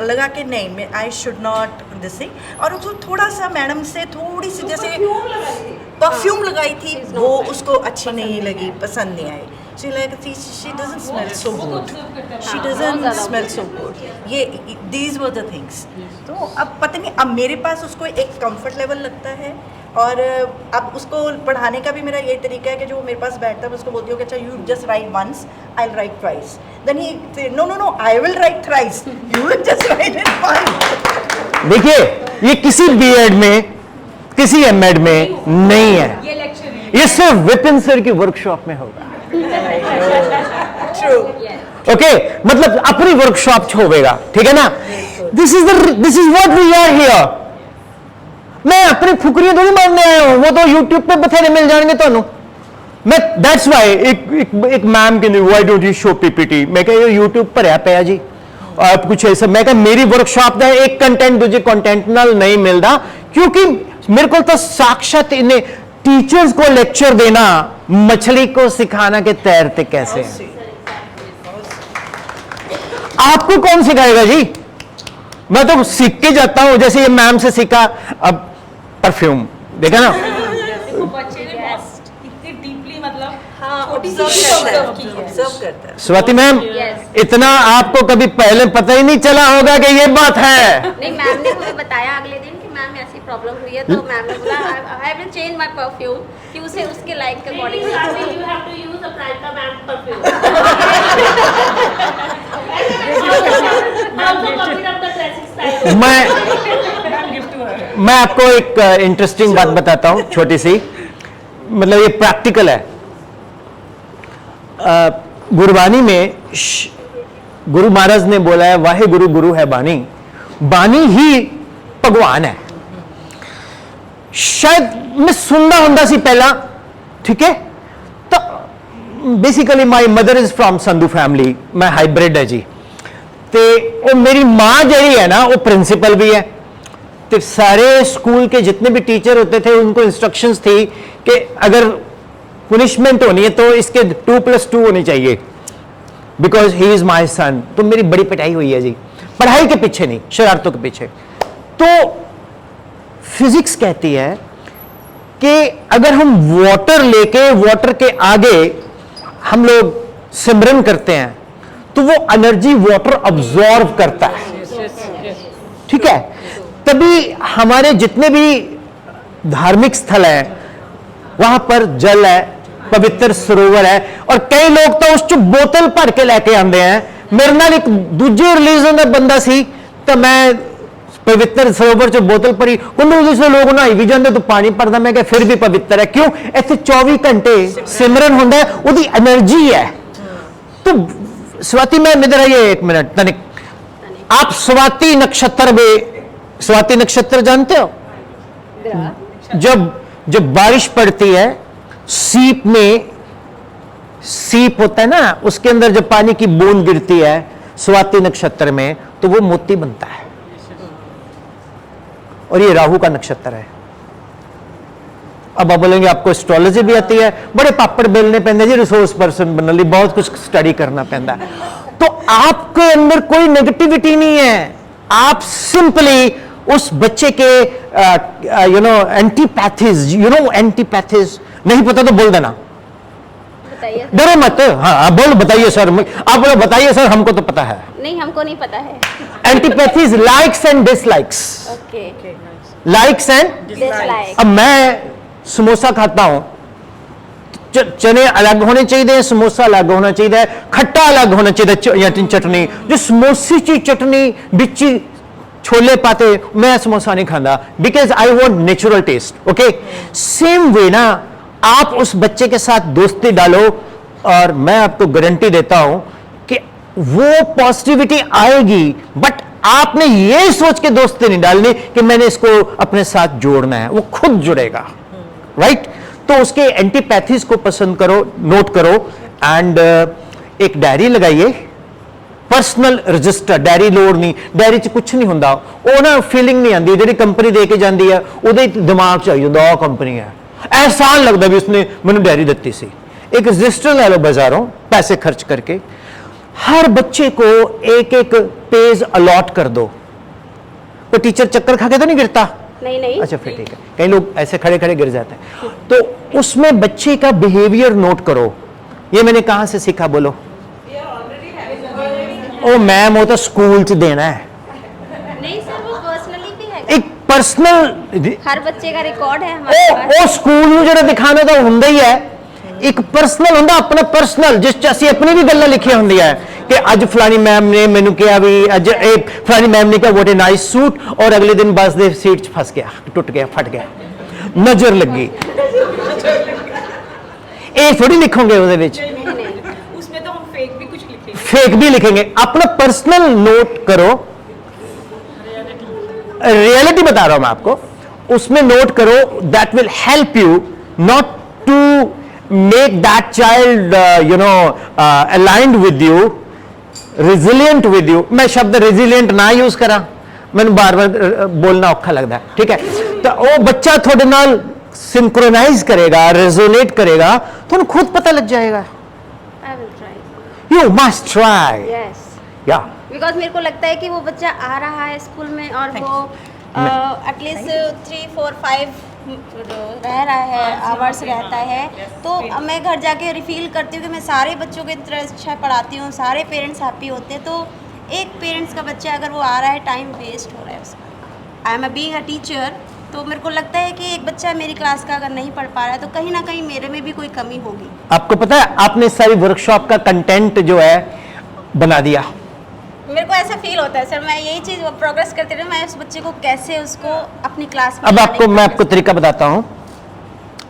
लगा कि नहीं मैं I should not this thing, और उसको थोड़ा सा मैडम से थोड़ी सी जैसे परफ्यूम लगाई थी, वो उसको अच्छी नहीं लगी, पसंद नहीं आई, she like she doesn't smell so good, she doesn't smell so good, ये these were the things। तो अब पता नहीं, अब मेरे पास उसको एक कंफर्ट लेवल लगता है, और अब उसको पढ़ाने का भी मेरा यही तरीका है कि जो वो मेरे पास बैठता है मैं उसको बोलती हूँ कि अच्छा you just write once, I will write twice, then he know I will write thrice, you will just write it once. देखिए ये किसी बीएड में किसी एमएड में नहीं है। ये लेक्चर है। ये सिर्फ विपिन सर की वर्कशॉप में होगा। ओके, मतलब अपनी वर्कशॉप होगा, ठीक है ना? This is what we are here. मैं अपनी फुकरियां थोड़ी मारने आया हूं, वो तो यूट्यूब पे बथेरे मिल जाएंगे ਤੁਹਾਨੂੰ। मैं दैट्स वाई एक मैम कहती why don't you show PPT. मैं कहा ये यूट्यूब भरिया पिया जी, आप कुछ ऐसा। मैं कहा मेरी वर्कशॉप का एक कंटेंट दूजे कंटेंट नाल नहीं मिलता, क्योंकि मेरे को तो साक्षात इन्हें टीचर्स को लेक्चर देना, मछली को सिखाना कि तैरते कैसे हैं। आपको कौन सिखाएगा जी? मैं तो सीख के जाता हूं, जैसे ये मैम से सीखा। अब परफ्यूम देखा ना, देखो बच्चे ने बहुत इतनी डीपली मतलब छोटी सी ऑब्जर्व की है। करता है। स्वाति मैम, इतना आपको कभी पहले पता ही नहीं चला होगा कि ये बात है। नहीं, मैम ने मुझे बताया अगले दिन कि मैम ऐसी प्रॉब्लम हुई है, तो मैम ने बोला I will change my perfume कि उसे उसके लाइक के according. you have to use a Pranita Man perfume. Also copied up the classic style. मैं आपको एक इंटरेस्टिंग बात बताता हूं, छोटी सी, मतलब ये प्रैक्टिकल है। गुरबानी में गुरु महाराज ने बोला है वाहे गुरु गुरु है बानी, बानी ही भगवान है। शायद मैं सुनना होंदा सी पहला, ठीक है? तो basically my mother is from Sandhu family, मैं हाइब्रिड है जी। तो वो मेरी माँ जड़ी है ना, वो प्रिंसिपल भी है। तो सारे स्कूल के जितने भी टीचर होते थे उनको इंस्ट्रक्शंस थी कि अगर पुनिशमेंट होनी है तो इसके 2+2 होनी चाहिए, बिकॉज ही इज माई सन। तो मेरी बड़ी पिटाई हुई है जी, पढ़ाई के पीछे नहीं, शरारतों के पीछे। तो फिजिक्स कहती है कि अगर हम वाटर लेके वाटर के आगे हम लोग सिमरन करते हैं तो वो एनर्जी वाटर अब्सॉर्ब करता है, ठीक है? तभी हमारे जितने भी धार्मिक स्थल हैं वहां पर जल है, पवित्र सरोवर है, और कई लोग तो उस बोतल भर के लेके आते हैं। मेरे नाल एक दूजे रिलीजन का बंदा सी, तो मैं पवित्र सरोवर च बोतल भरी, उन्होंने लोग नहाई भी जाते तो पानी भरदा, मैं फिर भी पवित्र है। क्यों? इतने 24 घंटे सिमरन होंदा है, उसकी एनर्जी है। तो स्वाति मैम इधर आइए एक मिनट। तनिक आप स्वाति नक्षत्र में, स्वाति नक्षत्र जानते हो? जब बारिश पड़ती है, सीप में सीप होता है ना, उसके अंदर जब पानी की बूंद गिरती है स्वाति नक्षत्र में, तो वो मोती बनता है। और ये राहु का नक्षत्र है। अब आप बोलेंगे आपको एस्ट्रोलॉजी भी आती है, बड़े पापड़ बेलने पैंदे जी, रिसोर्स पर्सन बनने लिए बहुत कुछ स्टडी करना पैंदा है। तो आपके अंदर कोई नेगेटिविटी नहीं है, आप सिंपली उस बच्चे के एंटीपैथीज, एंटीपैथीज नहीं पता तो बोल देना, बताइए। डरे मत। हाँ बोल, बताइए सर। आप बोलो बताइए सर, हमको तो पता है। नहीं, हमको नहीं पता है। Antipathies likes and dislikes, okay, likes and. Dislike. अब मैं समोसा खाता हूं, चने अलग होने चाहिए, समोसा अलग होना चाहिए, खट्टा अलग होना चाहिए, या चटनी। जो समोसे की चटनी बिच छोले पाते, मैं समोसा नहीं खाता, because I want natural taste. Okay, same way ना आप उस बच्चे के साथ दोस्ती डालो, और मैं आपको गारंटी देता हूं कि वो पॉजिटिविटी आएगी। बट आपने ये सोच के दोस्ती नहीं डालनी कि मैंने इसको अपने साथ जोड़ना है, वो खुद जुड़ेगा, राइट? तो उसके एंटीपैथीज को पसंद करो, नोट करो, एंड एक डायरी लगाइए, पर्सनल रजिस्टर। डायरी लोड़ नहीं, डायरी च कुछ नहीं होंदा, वो ना फीलिंग नहीं आती जी कंपनी दे के जाती है, वो दिमाग च आई जाता कंपनी है, एहसान लगता भी उसने मैंने डायरी दी सी। एक रजिस्टर ले लो बाजारों, पैसे खर्च करके, हर बच्चे को एक एक पेज अलॉट कर दो। तो टीचर चक्कर खा के तो नहीं गिरता? नहीं। अच्छा फिर ठीक है, कई लोग ऐसे खड़े खड़े गिर जाते हैं। तो उसमें बच्चे का बिहेवियर नोट करो। ये मैंने कहां से सीखा बोलो? ओ मैम, वो तो स्कूल च देना है। नहीं सर, वो पर्सनली भी है, एक पर्सनल, हर बच्चे का रिकॉर्ड है हमारे पास। ਉਹ ਸਕੂਲ ਨੂੰ ਜਿਹੜਾ ਦਿਖਾਣਾ ਤਾਂ ਹੁੰਦਾ ਹੀ ਹੈ, ਇੱਕ ਪਰਸਨਲ ਹੁੰਦਾ ਆਪਣਾ ਪਰਸਨਲ, ਜਿਸ ਚ ਅਸੀਂ ਆਪਣੀ ਵੀ ਗੱਲਾਂ ਲਿਖੀਆਂ ਹੁੰਦੀਆਂ ਕਿ ਅੱਜ ਫਲਾਨੀ ਮੈਮ ਨੇ ਮੈਨੂੰ ਕਿਹਾ ਵੀ ਅੱਜ ਇਹ ਫਲਾਨੀ ਮੈਮ ਨੇ ਕਿਹਾ ਵਾਟ ਅ ਨਾਈਸ ਸੂਟ, ਔਰ ਅਗਲੇ ਦਿਨ ਬੱਸ ਦੇ ਸੀਟ 'ਚ ਫਸ ਗਿਆ, ਟੁੱਟ ਗਿਆ, ਫਟ ਗਿਆ। नजर लगी ए थोड़ी लिखोगे ਉਹਦੇ ਵਿੱਚ उसमें तो हम फेक भी कुछ लिखेंगे। फेक भी लिखेंगे। अपना पर्सनल नोट करो, रियलिटी बता रहा हूं मैं आपको, उसमें नोट करो। That will help you not to make that child aligned with you, resilient with you. मैं शब्द रिजिलियंट ना यूज करा, मैंने बार बार बोलना औखा लगता है, ठीक है। तो वो बच्चा थोड़े नाल सिंक्रोनाइज करेगा, रेजोनेट करेगा, तो खुद पता लग जाएगा। I will try. You must try. Yes. या बिकॉज मेरे को लगता है कि वो बच्चा आ रहा है स्कूल में और वो एटलीस्ट 3, 4, 5 रह रहा है, आवर्स रहता है, तो मैं घर जाके रिफील करती हूँ कि मैं सारे बच्चों को इतना अच्छा पढ़ाती हूँ, सारे पेरेंट्स हैप्पी होते हैं। तो एक पेरेंट्स का बच्चा अगर वो आ रहा है, टाइम वेस्ट हो रहा है उसका। I am being a teacher, तो मेरे को लगता है कि एक बच्चा मेरी क्लास का अगर नहीं पढ़ पा रहा है, तो कहीं ना कहीं मेरे में भी कोई कमी होगी। आपको पता है, आपने सारी वर्कशॉप का कंटेंट जो है बना दिया। मेरे को ऐसा फील होता है सर, मैं यही चीज़ प्रोग्रेस करते रहे, मैं उस बच्चे को कैसे उसको अपनी क्लास में अब लाने आपको की मैं आपको कोशिश तरीका बताता हूं।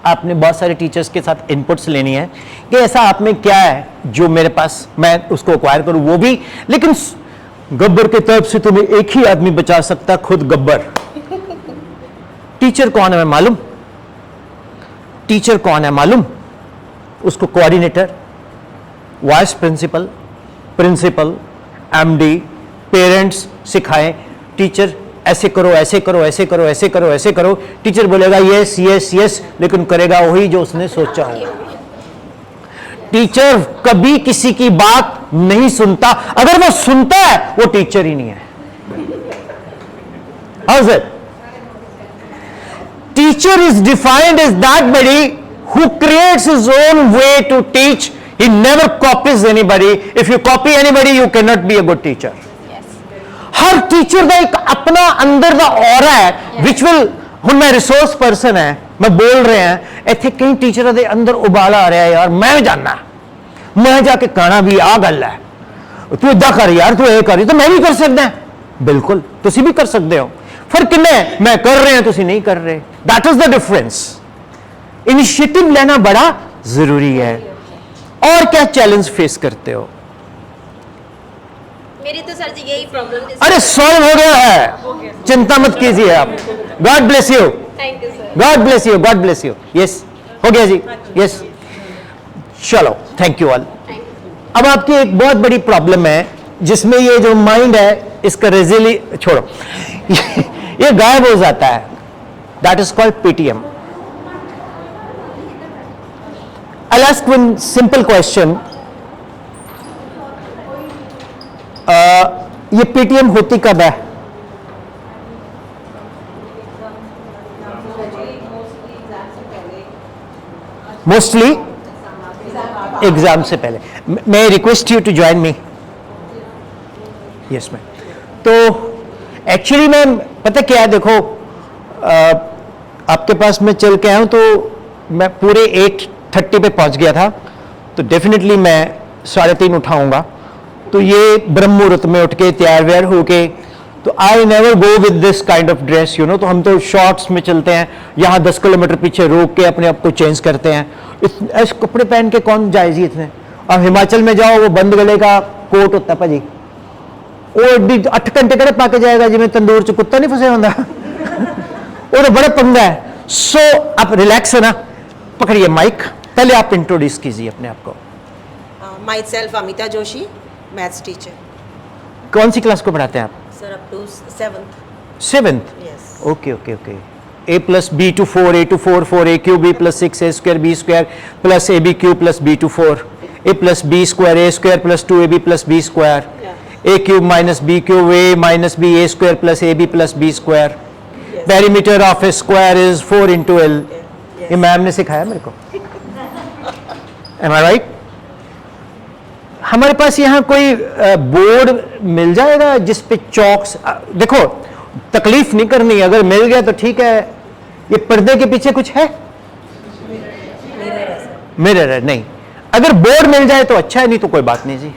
आपने बहुत सारे टीचर्स के साथ इनपुट्स लेनी है कि ऐसा आप में क्या है जो मेरे पास, मैं उसको एक्वायर करूं, वो भी। लेकिन गब्बर की तरफ से तुम्हें एक ही आदमी बचा सकता, खुद गब्बर। टीचर कौन है मालूम? टीचर कौन है मालूम? उसको coordinator, vice principal, principal, MD, parents सिखाएं। टीचर ऐसे करो, ऐसे करो, ऐसे करो, ऐसे करो, ऐसे करो। टीचर बोलेगा यस यस यस, लेकिन करेगा वही जो उसने सोचा हो। टीचर कभी किसी की बात नहीं सुनता, अगर वो सुनता है वो टीचर ही नहीं है। How's it? Teacher is defined as that body who creates his own way to teach. He never copies anybody. If you copy anybody, you cannot be a good teacher. Her teacher का एक अपना अंदर का aura है, which will, हुण मैं resource person है, मैं बोल रहे हैं इतने कई टीचर के अंदर उबाला आ रहा है, यार मैं जानना, मैं जाके कहना भी आ गल है, तू इदा कर यार, तू ये कर, तो मैं भी कर सकता है। बिल्कुल तुसी भी कर सकते हो, फर्क किन्ना है, मैं कर रहे हैं तुसी नहीं कर रहे। That is the difference. Initiative लेना बड़ा जरूरी है। और क्या चैलेंज फेस करते हो? मेरी तो सर जी यही प्रॉब्लम है। अरे सॉल्व हो गया है, चिंता मत कीजिए आप। God bless you, thank you sir. God bless you, God bless you. Yes हो गया जी, यस चलो, थैंक यू ऑल। अब आपकी एक बहुत बड़ी प्रॉब्लम है जिसमें ये जो माइंड है इसका रेजिली छोड़ो ये गायब हो जाता है। That is called PTM. I'll ask one simple question. ये पीटीएम होती कब है? मोस्टली एग्जाम से पहले। मैं request you to join me. Yes ma'am. तो एक्चुअली मैम पता क्या है, देखो आपके पास मैं चल के आया हूं, तो मैं पूरे 8:30 पे पहुंच गया था, तो डेफिनेटली मैं 3:30 उठाऊंगा। तो ये ब्रह्म मुहूर्त में उठ के तैयार व्यार होके, तो I never go with this kind of dress, you know. तो हम तो शॉर्ट्स में चलते हैं, यहाँ 10 किलोमीटर पीछे रोक के अपने आप को चेंज करते हैं। ऐसे कपड़े पहन के कौन जाए जी इतने? अब हिमाचल में जाओ, वो बंद गले का कोट होता है भाजी, वो भी 8 घंटे कड़े पाके जाएगा जिमें तंदूर च कुत्ता नहीं फंसे होंगे वो तो बड़ा पंगा है। सो आप रिलैक्स है ना, पकड़िए माइक, पहले आप इंट्रोड्यूस कीजिए अपने आप को। Myself Amita Joshi, maths teacher. कौन सी क्लास को पढ़ाते हैं आप? Sir up to 7th। 7th? Yes. Okay okay okay. a plus b to 4, a to 4, 4a cube, b plus 6, a square, b square plus ab cube plus b to 4, a plus b square, a square plus 2ab plus b square, a cube minus b cube, a minus b, a square plus ab plus b square. Perimeter of a square is 4 into L. ये ma'am ने सिखाया मेरे को। Am I right? हमारे पास यहाँ कोई board मिल जाएगा जिस पे चॉक्स, देखो तकलीफ नहीं करनी, अगर मिल गया तो ठीक है। ये पर्दे के पीछे कुछ है? मिरर है? नहीं, अगर बोर्ड मिल जाए तो अच्छा है, नहीं तो कोई बात नहीं जी।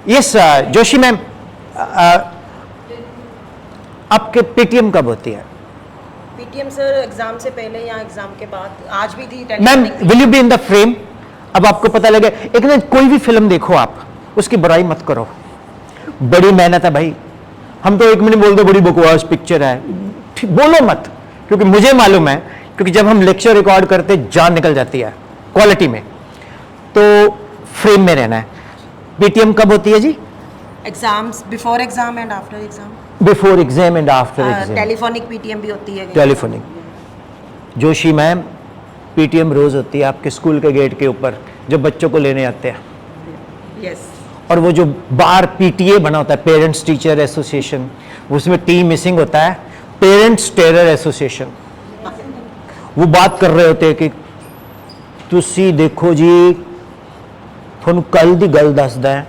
यस जोशी मैम, आपके पेटीएम कब होती है? पीटीएम सर एग्जाम से पहले या एग्जाम के बाद, आज भी थी ma'am telephonic. Will you be in the frame? अब आपको पता लगे, एक ना कोई भी फिल्म देखो आप, उसकी बुराई मत करो, बड़ी मेहनत है भाई। हम तो एक मिनट बोल दो बड़ी बकवास पिक्चर है, बोलो मत, क्योंकि मुझे मालूम है, क्योंकि जब हम लेक्चर रिकॉर्ड करते जान निकल जाती है क्वालिटी में। तो फ्रेम में रहना है। पीटीएम कब होती है जी? Exams, before exam and after exam. Before exam and after exam. Telephonic PTM भी होती है। टेलीफोनिक। जोशी मैम, पीटीएम रोज होती है आपके स्कूल के गेट के ऊपर, जब बच्चों को लेने आते हैं। यस। और वो जो बार पीटीए बना होता है, पेरेंट्स टीचर एसोसिएशन, उसमें टी मिसिंग होता है, पेरेंट्स टेरर एसोसिएशन। वो बात कर रहे होते हैं कि तुसी देखो जी, तुहानू कल दी गल दसदा है,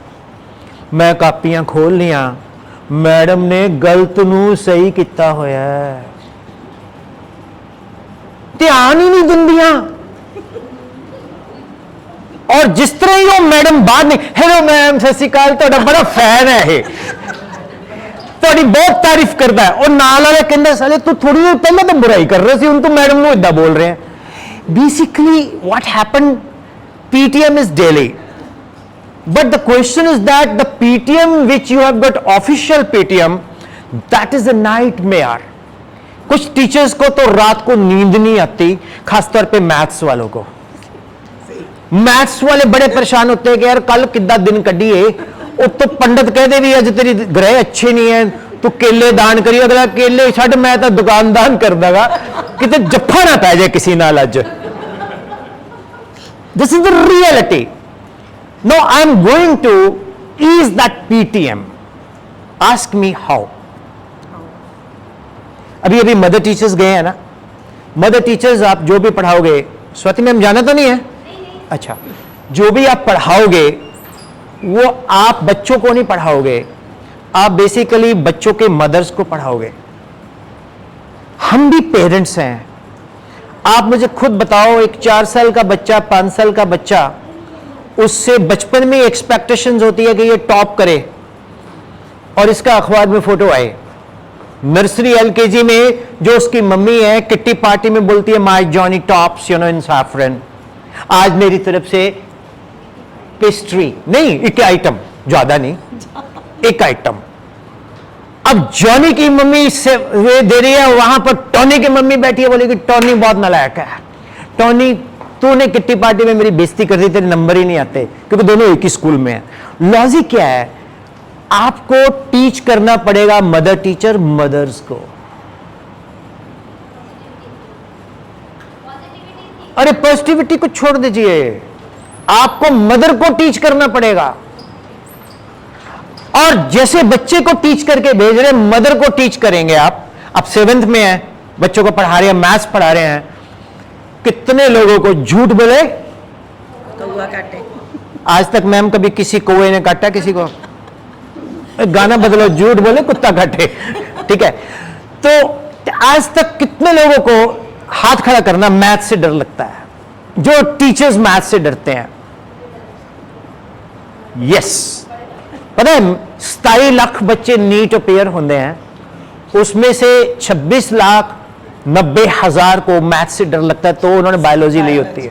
मैं कापियां खोल लिया, मैडम ने गलत नू सही किया होया है, ध्यान ही नहीं दिंदियां। और जिस तरह ही वो मैडम बाद में, हेलो मैम सत श्री अकाल, ਤੁਹਾਡਾ बड़ा फैन है ये, ਤੁਹਾਡੀ बहुत तारीफ करता है, और नाल वाले कहंदा साले तू थोड़ी देर पहले तो बुराई कर रहे सी, हुण तू मैडम नू इदां बोल रहे हैं। Basically what happened, PTM is daily, but the question is that the PTM which you have got official PTM, that is a nightmare. कुछ टीचर्स को तो रात को नींद नहीं आती, खासतौर पे मैथ्स वालों को। मैथ्स वाले बड़े परेशान होते हैं कि यार कल किद्दां दिन कड्ढीए, वो तो पंडित कहते भी अज तेरी ग्रह अच्छे नहीं है, तू केले दान करी, अगला केले छड्ड मैं तो दुकान दान कर दांगा, किते जफ्फा ना पै जाए किसी नाल अज। This is the reality. Now I am going to ease that PTM. Ask me how. अभी अभी मदर टीचर्स गए हैं ना, मदर टीचर्स आप जो भी पढ़ाओगे, स्वाति मैम जाना तो नहीं है? अच्छा, जो भी आप पढ़ाओगे वो आप बच्चों को नहीं पढ़ाओगे, आप बेसिकली बच्चों के मदर्स को पढ़ाओगे। हम भी पेरेंट्स हैं। आप मुझे खुद बताओ, एक 4 साल का बच्चा, 5 साल का बच्चा, उससे बचपन में एक्सपेक्टेशंस होती है कि ये टॉप करे और इसका अखबार में फोटो आए। नर्सरी एलकेजी में जो उसकी मम्मी है, किट्टी पार्टी में बोलती है my Johnny tops you no in saffron, आज मेरी तरफ से पेस्ट्री, नहीं एक आइटम, ज्यादा नहीं, एक आइटम। अब जॉनी की मम्मी इससे वे दे रही है, वहां पर टॉनी की मम्मी बैठी है, बोलेगी टॉनी बहुत नालायक है, टॉनी तूने किट्टी पार्टी में मेरी बेइज्जती कर दी, तेरे नंबर ही नहीं आते, क्योंकि दोनों एक ही स्कूल में हैं। लॉजिक क्या है, आपको टीच करना पड़ेगा मदर टीचर मदर्स को। अरे पॉजिटिविटी को छोड़ दीजिए, आपको मदर को टीच करना पड़ेगा। और जैसे बच्चे को टीच करके भेज रहे, मदर को टीच करेंगे आप 7th में हैं, बच्चों को पढ़ा रहे हैं, मैथ्स पढ़ा रहे हैं, कितने लोगों को झूठ बोले, कौआ काटे। आज तक मैम कभी किसी कौए ने काटा किसी को? गाना बदलो, झूठ बोले कुत्ता काटे, ठीक है। तो आज तक कितने लोगों को हाथ खड़ा करना मैथ से डर लगता है, जो टीचर्स मैथ से डरते हैं। यस, पता है 27 लाख बच्चे नीट अपेयर होते हैं, उसमें से 26,90,000 को मैथ से डर लगता है, तो उन्होंने बायोलॉजी ली होती है।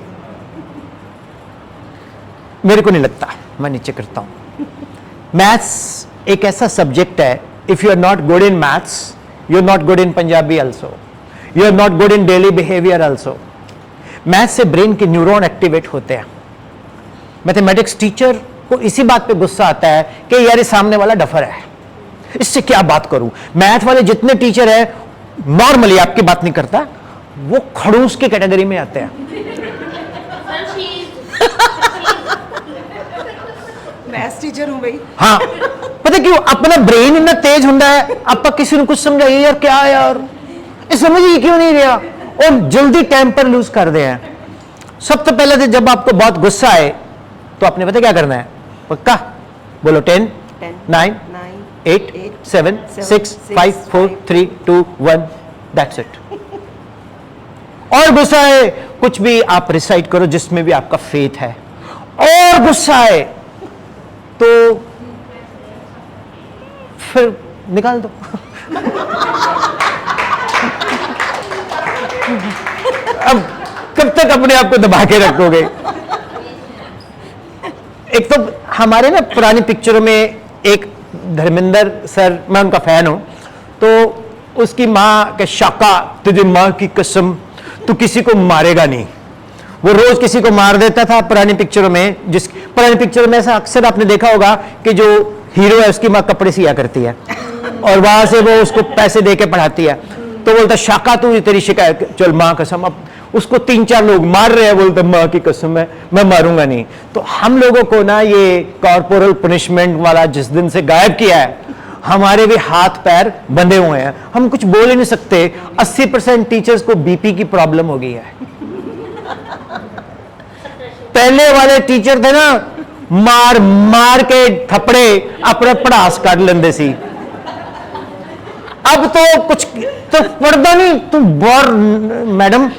मेरे को नहीं लगता, मैं नीचे करता हूं। मैथ्स एक ऐसा सब्जेक्ट है, if you are not good in maths, you are not good in Punjabi also, you are not good in daily behaviour also. Maths से ब्रेन के न्यूरॉन एक्टिवेट होते हैं। मैथमेटिक्स टीचर को इसी बात पे गुस्सा आता है कि यार ये सामने वाला डफर है, इससे क्या बात करूं। मैथ वाले जितने टीचर हैं, नॉर्मली आपकी बात नहीं करता, वो खड़ूस की कैटेगरी में आते हैं। मैथ्स टीचर हूं भाई। हाँ, पता क्यों, अपना ब्रेन इतना तेज होता है, आप किसी ने कुछ समझाइए यार क्या यार, ये समझ ही क्यों नहीं रहा, और जल्दी टेम्पर लूज कर दे हैं। सबसे पहले तो जब आपको बहुत गुस्सा आए तो आपने पता क्या करना है, पक्का बोलो 10 9 8 7 6 5 4 3 2 1, दैट्स इट। और गुस्सा है कुछ भी आप रिसाइट करो जिसमें भी आपका फेथ है। और गुस्सा है तो फिर निकाल दो। अब कब तक अपने आप को दबा के रखोगे? एक तो हमारे ना पुरानी पिक्चरों में एक धर्मेंद्र सर, मैं उनका फैन हूं, तो उसकी माँ के शाका, तुझे माँ की कसम तू किसी को मारेगा नहीं, वो रोज किसी को मार देता था पुरानी पिक्चरों में। जिस पुरानी पिक्चरों में ऐसा अक्सर आपने देखा होगा कि जो हीरो है उसकी माँ कपड़े सिया करती है और वहां से वो उसको पैसे दे के पढ़ाती है, तो बोलता शाका तू तेरी शिकायत, चल माँ कसम। अब उसको 3-4 लोग मार रहे हैं, बोलते माँ की कसम है मैं मारूंगा नहीं। तो हम लोगों को ना ये कॉर्पोरल पनिशमेंट वाला जिस दिन से गायब किया है, हमारे भी हाथ पैर बंधे हुए हैं, हम कुछ बोल ही नहीं सकते। 80% टीचर्स को बीपी की प्रॉब्लम हो गई है। पहले वाले टीचर थे ना, मार मार के थपड़े अपने पढ़ास काट लेंदे सी। अब तो कुछ तो पढ़ता नहीं, तुम बोर मैडम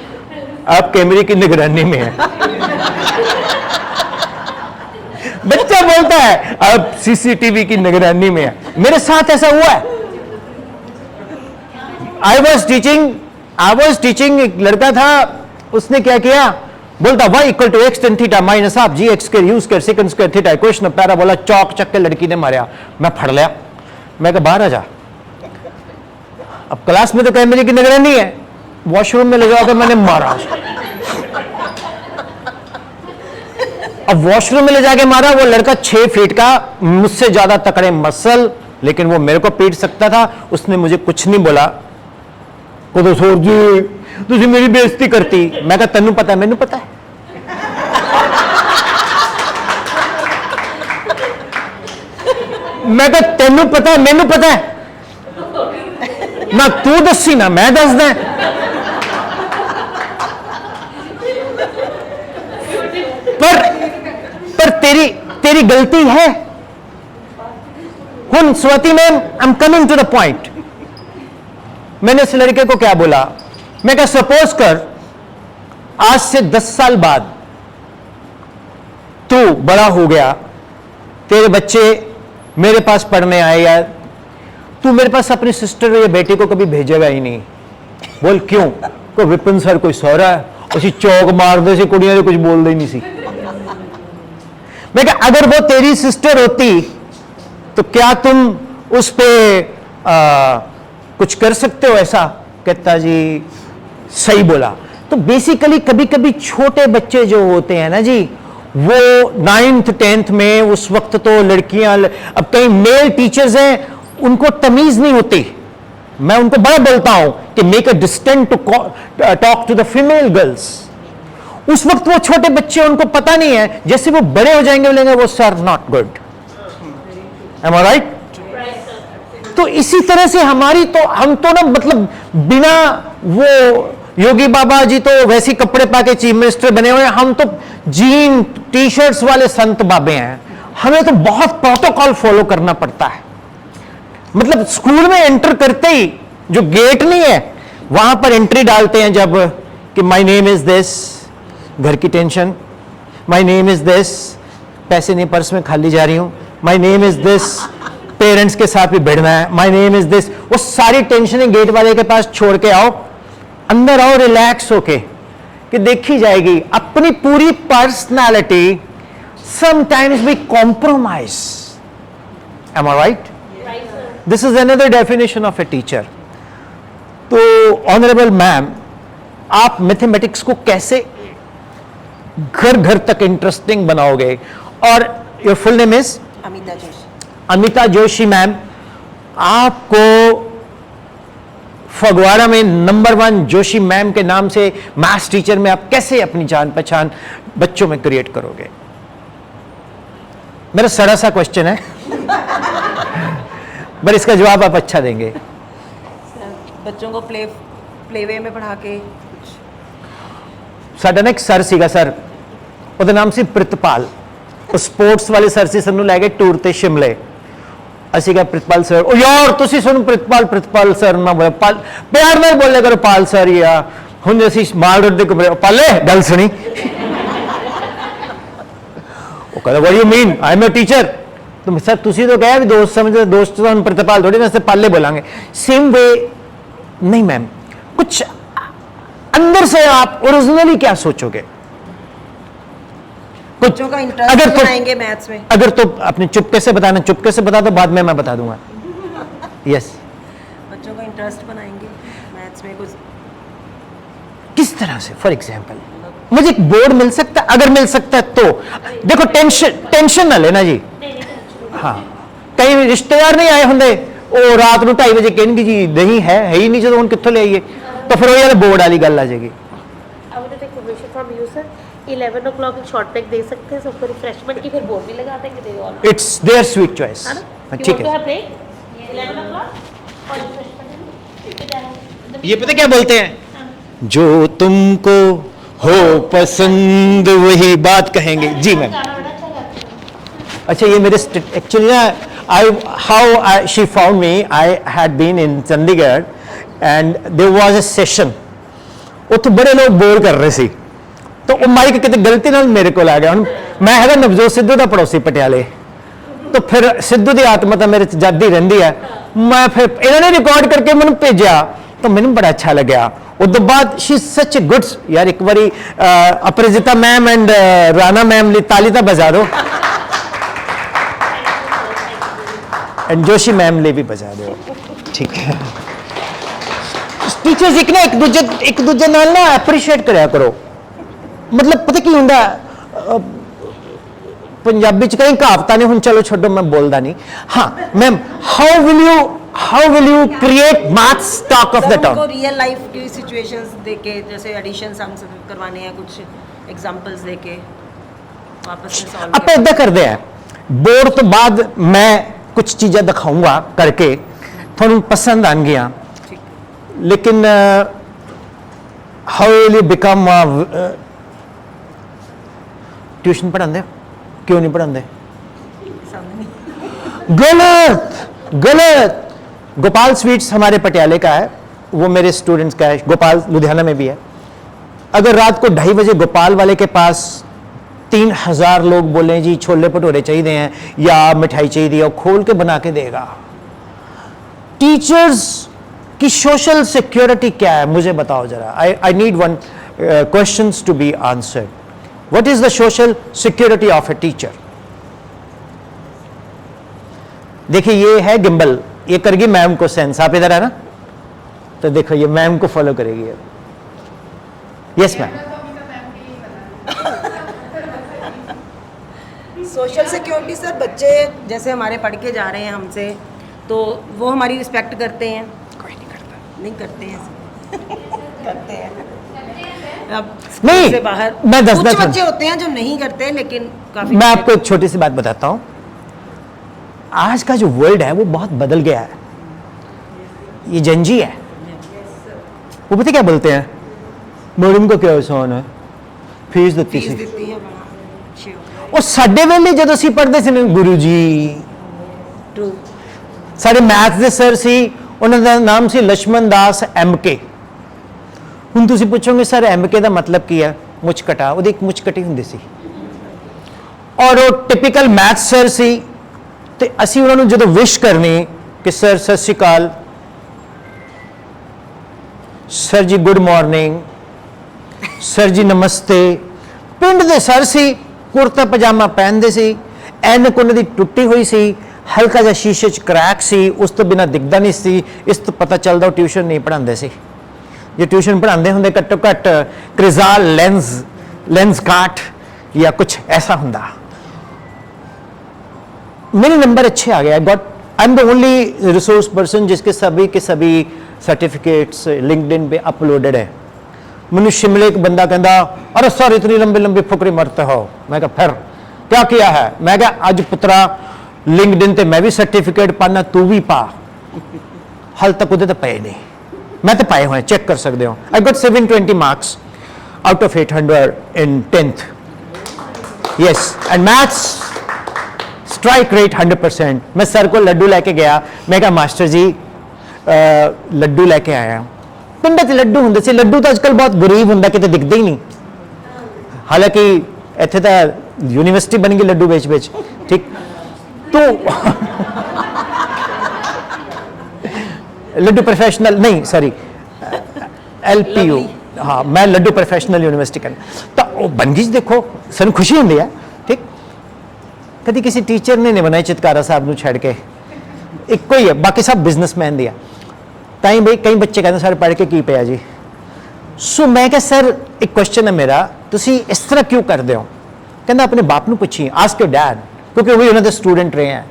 आप कैमरे की निगरानी में है। बच्चा बोलता है अब सीसीटीवी की निगरानी में है। मेरे साथ ऐसा हुआ है। आई वॉज टीचिंग एक लड़का था, उसने क्या किया, बोलता y = x tan theta minus आप G X square U square second square theta equation parabola, चौक चक के लड़की ने मारा। मैं फड़ लिया, मैं कहा बाहर आ जा। अब क्लास में तो कैमरे की निगरानी है, वॉशरूम में ले जाकर मैंने मारा उसको। अब वॉशरूम में ले जाके मारा, वो लड़का 6 फीट का, मुझसे ज्यादा तकड़े मसल, लेकिन वो मेरे को पीट सकता था। उसने मुझे कुछ नहीं बोला, को सोर जी तुझे मेरी बेइज्जती करती। मैं कहा तेनू पता है मैनू पता है। मैं कहा तेनू पता है मैनू पता है, ना तू दसी ना मैं दसदा। पर तेरी गलती है। हुन Swati ma'am, I am coming to the point. मैंने इस लड़के को क्या बोला, मैं क्या सपोज कर आज से 10 साल बाद तू बड़ा हो गया, तेरे बच्चे मेरे पास पढ़ने आए, या तू मेरे पास अपनी सिस्टर या बेटे को कभी भेजेगा ही नहीं। बोल क्यों? को विपिन सर कोई सो रहा है, उसी चौक मार दे सी कुड़ियां, कुछ बोल दे नहीं सी। मैं क्या अगर वो तेरी सिस्टर होती तो क्या तुम उस पे कुछ कर सकते हो ऐसा? कहता जी सही बोला। तो बेसिकली कभी कभी छोटे बच्चे जो होते हैं ना जी, वो 9th 10th में, उस वक्त तो लड़कियां, अब कई मेल टीचर्स हैं उनको तमीज नहीं होती। मैं उनको बड़ा बोलता हूं कि make a distance to talk to the female girls. उस वक्त वो छोटे बच्चे, उनको पता नहीं है, जैसे वो बड़े हो जाएंगे बोलेंगे वो sir not good. Am I right? तो इसी तरह से हमारी तो, हम तो ना मतलब बिना वो योगी बाबा जी तो वैसे कपड़े पाके चीफ मिनिस्टर बने हुए हैं, हम तो जीन टी शर्ट्स वाले संत बाबे हैं। हमें तो बहुत प्रोटोकॉल फॉलो करना पड़ता है। मतलब स्कूल में एंटर करते ही जो गेट नहीं है वहां पर एंट्री डालते हैं जब, कि माय नेम इज दिस, घर की tension, my name is this, पैसे नहीं पर्स में खाली जा रही हूं, my name is this, parents के साथ भी भिड़ना है, माय नेम इज दिस। वो सारी टेंशनें गेट वाले के पास छोड़ के आओ, अंदर आओ रिलैक्स होके, कि देखी जाएगी। अपनी पूरी personality sometimes we compromise. Am I right? This is another definition of a teacher. तो ऑनरेबल मैम, आप मैथमेटिक्स को कैसे घर घर तक इंटरेस्टिंग बनाओगे? और your full name is? Amita Joshi. Amita Joshi ma'am, आपको फगवाड़ा में नंबर 1 जोशी मैम के नाम से मैथ्स टीचर में आप कैसे अपनी जान पहचान बच्चों में क्रिएट करोगे? मेरा सड़ा सा क्वेश्चन है पर इसका जवाब आप अच्छा देंगे। बच्चों को प्लेवे में पढ़ा के साडा ना एक सर सीगा सर, ਉਹਦਾ ਨਾਮ ਸੀ ਪ੍ਰਿਤਪਾਲ। ਉਹ ਸਪੋਰਟਸ ਵਾਲੇ ਸਰ ਸੀ, ਸਾਨੂੰ ਲੈ ਗਏ ਟੂਰ ਤੇ ਸ਼ਿਮਲੇ। ਅਸੀਂ ਕਿਹਾ ਪ੍ਰਿਤਪਾਲ ਸਰ, ਉਹ ਯਾਰ ਤੁਸੀਂ ਸਾਨੂੰ ਪ੍ਰਿਤਪਾਲ ਸਰ ਨਾ ਬੋਲੋ, ਪਿਆਰ ਨਾਲ ਬੋਲਿਆ ਕਰੋ ਪਾਲ ਸਰ। या ਹੁਣ ਅਸੀਂ ਮਾਲ ਰੋਡ ਦੇ ਕਮਰੇ, ਪਾਲੇ ਗੱਲ ਸੁਣੀ। ਉਹ ਕਹਿੰਦਾ what you mean, I am a teacher. तो सर ਤੁਸੀਂ तो कहा भी दोस्त समझते, दोस्त तो हम प्रितपाल थोड़ी ना, पाले बोलेंगे। सेम वे नहीं मैम, कुछ अंदर से आप ओरिजिनली क्या सोचोगे? बच्चों का इंटरेस्ट अगर तो बनाएंगे मैथ्स में। अगर तो अपने चुपके से बताना, चुपके से बता दो, बाद में मैं बता दूंगा। यस, बच्चों का इंटरेस्ट बनाएंगे मैथ्स में कुछ। किस तरह से? फॉर एग्जाम्पल मुझे एक बोर्ड मिल सकता है? अगर मिल सकता है तो देखो, टेंशन ना लेना जी। हाँ, कई रिश्तेदार नहीं आए होंगे, वो रात को 2:30 बजे कहेंगे जी नहीं है ही नहीं, जो कितों ले आइए, तो फिर वो बोर्ड वाली गल आ जाएगी। I want to take permission from you, sir. 11 o'clock एक शॉर्ट ब्रेक दे सकते हैं सबको रिफ्रेशमेंट की, फिर बोर्ड भी लगा देंगे they all. It's their sweet choice. है ना? ठीक है। ब्रेक 11 o'clock और रिफ्रेशमेंट ये पता क्या बोलते हैं? जो तुमको हो पसंद वही बात कहेंगे। जी मैम। अच्छा, ये मेरे एक्चुअली ना, how she found me, I had been in Chandigarh and there was a session, ਉੱਥੇ ਬੜੇ ਲੋਕ ਬੋਰ ਕਰ ਰਹੇ ਸੀ, ਤਾਂ ਉਹ ਮਾਈਕ ਕਿਤੇ ਗਲਤੀ ਨਾਲ ਮੇਰੇ ਕੋਲ ਆ ਗਿਆ। ਹੁਣ ਮੈਂ ਹੈਗਾ ਨਵਜੋਤ ਸਿੱਧੂ ਦਾ ਪੜੋਸੀ ਪਟਿਆਲੇ, ਤਾਂ ਫਿਰ ਸਿੱਧੂ ਦੀ ਆਤਮਾ ਤਾਂ ਮੇਰੇ ਚ ਜਾਂਦੀ ਰਹਿੰਦੀ ਹੈ। ਮੈਂ ਫਿਰ ਇਹਨਾਂ ਨੇ ਰਿਕਾਰਡ ਕਰਕੇ ਮੈਨੂੰ ਭੇਜਿਆ, ਤਾਂ ਮੈਨੂੰ ਬੜਾ ਅੱਛਾ ਲੱਗਿਆ। ਉਸ ਤੋਂ ਬਾਅਦ ਸ਼ੀ ਸੱਚ ਅ ਗੁੱਡ, ਯਾਰ ਇੱਕ ਵਾਰੀ ਅਪਰਾਜਿਤਾ ਮੈਮ ਐਂਡ ਰਾਣਾ ਮੈਮ ਲਈ ਤਾਲੀ ਤਾਂ ਬਜਾ ਦਿਓ, एंड जोशी मैम ले भी बजा दो। ठीक है, टीचर्स एक ना एक दूजे नाल ना एप्रीशिएट करया करो। मतलब पता की हुंदा, पंजाबी च कई कहावतां ने, हुण चलो छोड़ो मैं बोलदा नहीं। हाँ ma'am, how will you create maths talk of the talk? उनको रियल लाइफ की सिचुएशंस देके, जैसे एडिशन सम्स करवाने हैं, कुछ एग्जांपल्स देके वापस में सॉल्व आप इदा करते हैं, बोर्ड तो बाद मैं कुछ चीज़ें दिखाऊंगा करके, थोड़ी पसंद आन गया, लेकिन how will you become tuition पढ़ाते? क्यों नहीं पढ़ाते? गलत। गोपाल स्वीट्स हमारे पटियाले का है, वो मेरे स्टूडेंट्स का है। गोपाल लुधियाना में भी है। अगर रात को 2:30 बजे गोपाल वाले के पास 3000 लोग बोले जी छोले भटूरे चाहिए हैं या मिठाई चाहिए, और खोल के बना के देगा। टीचर्स की सोशल सिक्योरिटी क्या है, मुझे बताओ जरा। I need one questions to be answered. What is the social security of a teacher? देखिए, ये है गिम्बल, ये करेगी मैम को सेंस। आप इधर है ना, तो देखो ये मैम को फॉलो करेगी। Yes ma'am. Social security sir, बच्चे जैसे हमारे पढ़ के जा रहे हैं हमसे, तो वो हमारी रिस्पेक्ट करते हैं। कोई नहीं करता। नहीं करते हैं करते हैं। अब नहीं, से बाहर मैं कुछ 10 बच्चे होते हैं जो नहीं करते, लेकिन काफी मैं आपको एक छोटी सी बात बताता हूं। आज का जो वर्ल्ड है वो बहुत बदल गया है। ये जंजी है, वो पता क्या बोलते हैं? मैडम को क्या आसान है, फीस देती फीस सी। देती है। ਉਹ ਸਾਡੇ ਵੇਲੇ ਜਦੋਂ ਅਸੀਂ ਪੜ੍ਹਦੇ ਸੀ ਨਾ, ਗੁਰੂ ਜੀ ट्रू। ਸਾਡੇ ਮੈਥ ਦੇ ਸਰ ਸੀ, ਉਹਨਾਂ ਦਾ ਨਾਮ ਸੀ ਲక్ష్మణ ਦਾਸ MK। ਹੁਣ ਤੁਸੀਂ ਪੁੱਛੋਗੇ ਸਰ MK ਦਾ ਮਤਲਬ ਕੀ ਹੈ? ਮੁੱਛ ਕਟਾ। ਉਹਦੀ ਇੱਕ ਮੁੱਛ ਕਟੀ ਹੁੰਦੀ ਸੀ, ਔਰ ਉਹ ਟਿਪੀਕਲ ਮੈਥ ਸਰ ਸੀ। ਤੇ ਅਸੀਂ ਉਹਨਾਂ ਨੂੰ ਜਦੋਂ ਵਿਸ਼ ਕਰਨੀ ਕਿ ਸਰ ਸਤਿ ਸ਼੍ਰੀ ਅਕਾਲ, ਸਰ ਜੀ ਗੁੱਡ ਮਾਰਨਿੰਗ, ਸਰ ਜੀ ਨਮਸਤੇ। ਪਿੰਡ ਦੇ ਸਰ ਸੀ, ਕੁਰਤਾ ਪਜਾਮਾ ਪਹਿਨਦੇ ਸੀ, ਐਨਕ ਉਹਨਾਂ ਦੀ ਟੁੱਟੀ ਹੋਈ ਸੀ, ਹਲਕਾ ਜਿਹਾ ਸ਼ੀਸ਼ੇ 'ਚ ਕਰੈਕ ਸੀ, ਉਸ ਤੋਂ ਬਿਨਾਂ ਦਿਖਦਾ ਨਹੀਂ ਸੀ। ਇਸ ਤੋਂ ਪਤਾ ਚੱਲਦਾ ਉਹ ਟਿਊਸ਼ਨ ਨਹੀਂ ਪੜ੍ਹਾਉਂਦੇ ਸੀ। ਜੇ ਟਿਊਸ਼ਨ ਪੜ੍ਹਾਉਂਦੇ ਹੁੰਦੇ ਘੱਟੋ ਘੱਟ ਕ੍ਰਿਜ਼ਾਲ ਲੈਂਸ ਕਾਟ ਜਾਂ कुछ ऐसा ਹੁੰਦਾ। मेरे नंबर अच्छे आ गए। I am the only resource person जिसके सभी के सभी सर्टिफिकेट्स लिंक्डइन पे अपलोडेड है। मैंने शिमले एक बंदा कहता, अरे सर इतनी लंबी लंबी फुकरी मरते हो। मैं कहा फिर क्या किया है? मैं कहा अज पुत्रा लिंक्डइन ते मैं भी सर्टिफिकेट पाना, तू भी पा। हाल तक उधर तो पाए नहीं, मैं तो पाए हुए, चेक कर सकते हो। I got 720 marks out of 800 in 10th। Yes, and maths strike rate 100%। मैं सर को लड्डू लेके गया, मैं कहा मास्टर जी लड्डू लेके आया। पिंड च लड्डू होंगे से, लड्डू तो आजकल बहुत गरीब होंगे, कितने दिखते ही नहीं। हालांकि इत्थे तो यूनिवर्सिटी बन गई लड्डू बेच बेच। ठीक, तो लड्डू प्रोफेशनल नहीं, सॉरी LPU हाँ मैं लड्डू प्रोफेशनल यूनिवर्सिटी करना तो वो बन गई देखो सन खुशी होंगी है ठीक कभी किसी टीचर ने नहीं बनाई चितकारा साहब छड़ के एक ही है बाकी सब बिजनेसमैन दी है ताई भाई कई बच्चे कहते सर पढ़ के की पिया जी सो मैं क्या सर एक क्वेश्चन है मेरा तुसी इस तरह क्यों करते हो कहना अपने बाप ਨੂੰ ਪੁੱਛੀ ਆਸਕ योर डैड क्योंकि वही उन्होंने स्टूडेंट रहे हैं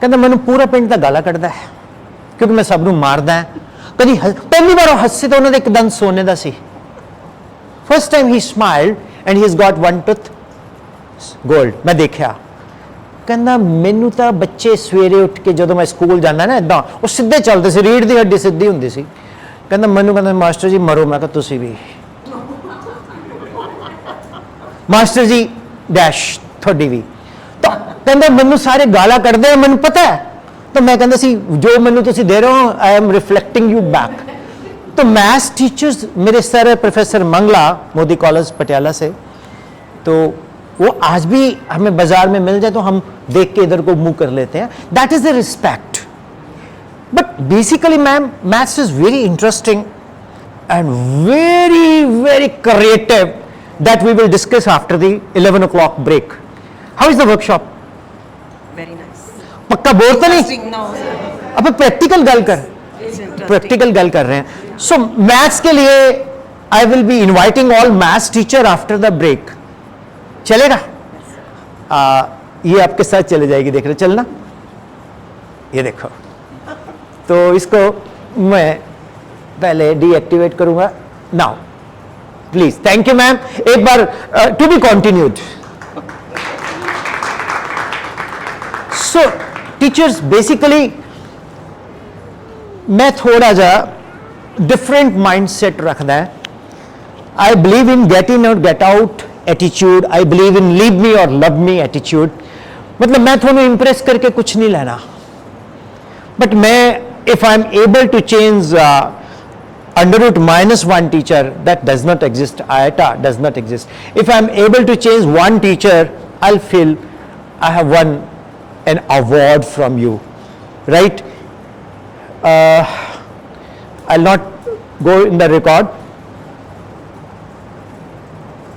कहना मैंने पूरा पिंड का गाला कटदा है क्योंकि मैं सब ਨੂੰ मारदा है कभी पहली बार हंसे तो उन्होंने एक दंत सोने का see first time he smiled and he has got one tooth gold मैं देखा कहना मैनू तो बच्चे सवेरे उठ के जो मैं स्कूल जाना ना इदा वो सीधे चलते सी रीढ़ की हड्डी सीधी होंगी सी कहना मैनू कहना मास्टर जी मरो मैं तुसी भी मास्टर जी डैश थोड़ी भी तो कहना मैनू सारे गाला कटते हैं मैनू पता है तो मैं कहता सी जो मैनू तुसी दे रहे हो I am reflecting you back तो मैथ्स टीचर्स मेरे सर है प्रोफेसर मंगला मोदी कॉलेज पटियाला से तो वो आज भी हमें बाजार में मिल जाए तो हम देख के इधर को मुंह कर लेते हैं that is the respect but basically ma'am maths is very interesting and very very creative that we will discuss after the 11 o'clock break how is the workshop very nice पक्का बोर तो नहीं इंटरेस्टिंग ना हो अब practical गल कर practical गल कर रहे हैं सो मैथ्स के लिए I will be inviting all maths teacher after the break चलेगा ये आपके साथ चले जाएगी देख रहे चलना ये देखो तो इसको मैं पहले डीएक्टिवेट करूंगा now please thank you ma'am एक बार to be continued so teachers basically मैं थोड़ा जा डिफरेंट माइंडसेट रखना है I believe in get in और get out attitude I believe in leave me और लव मी एटीट्यूड मतलब मैं थोड़ा इंप्रेस करके कुछ नहीं लेना बट मैं if I am able to change √-1 teacher that does not exist iota does not exist if I am able to change one teacher I'll feel I have won an award from you right I'll not go in the record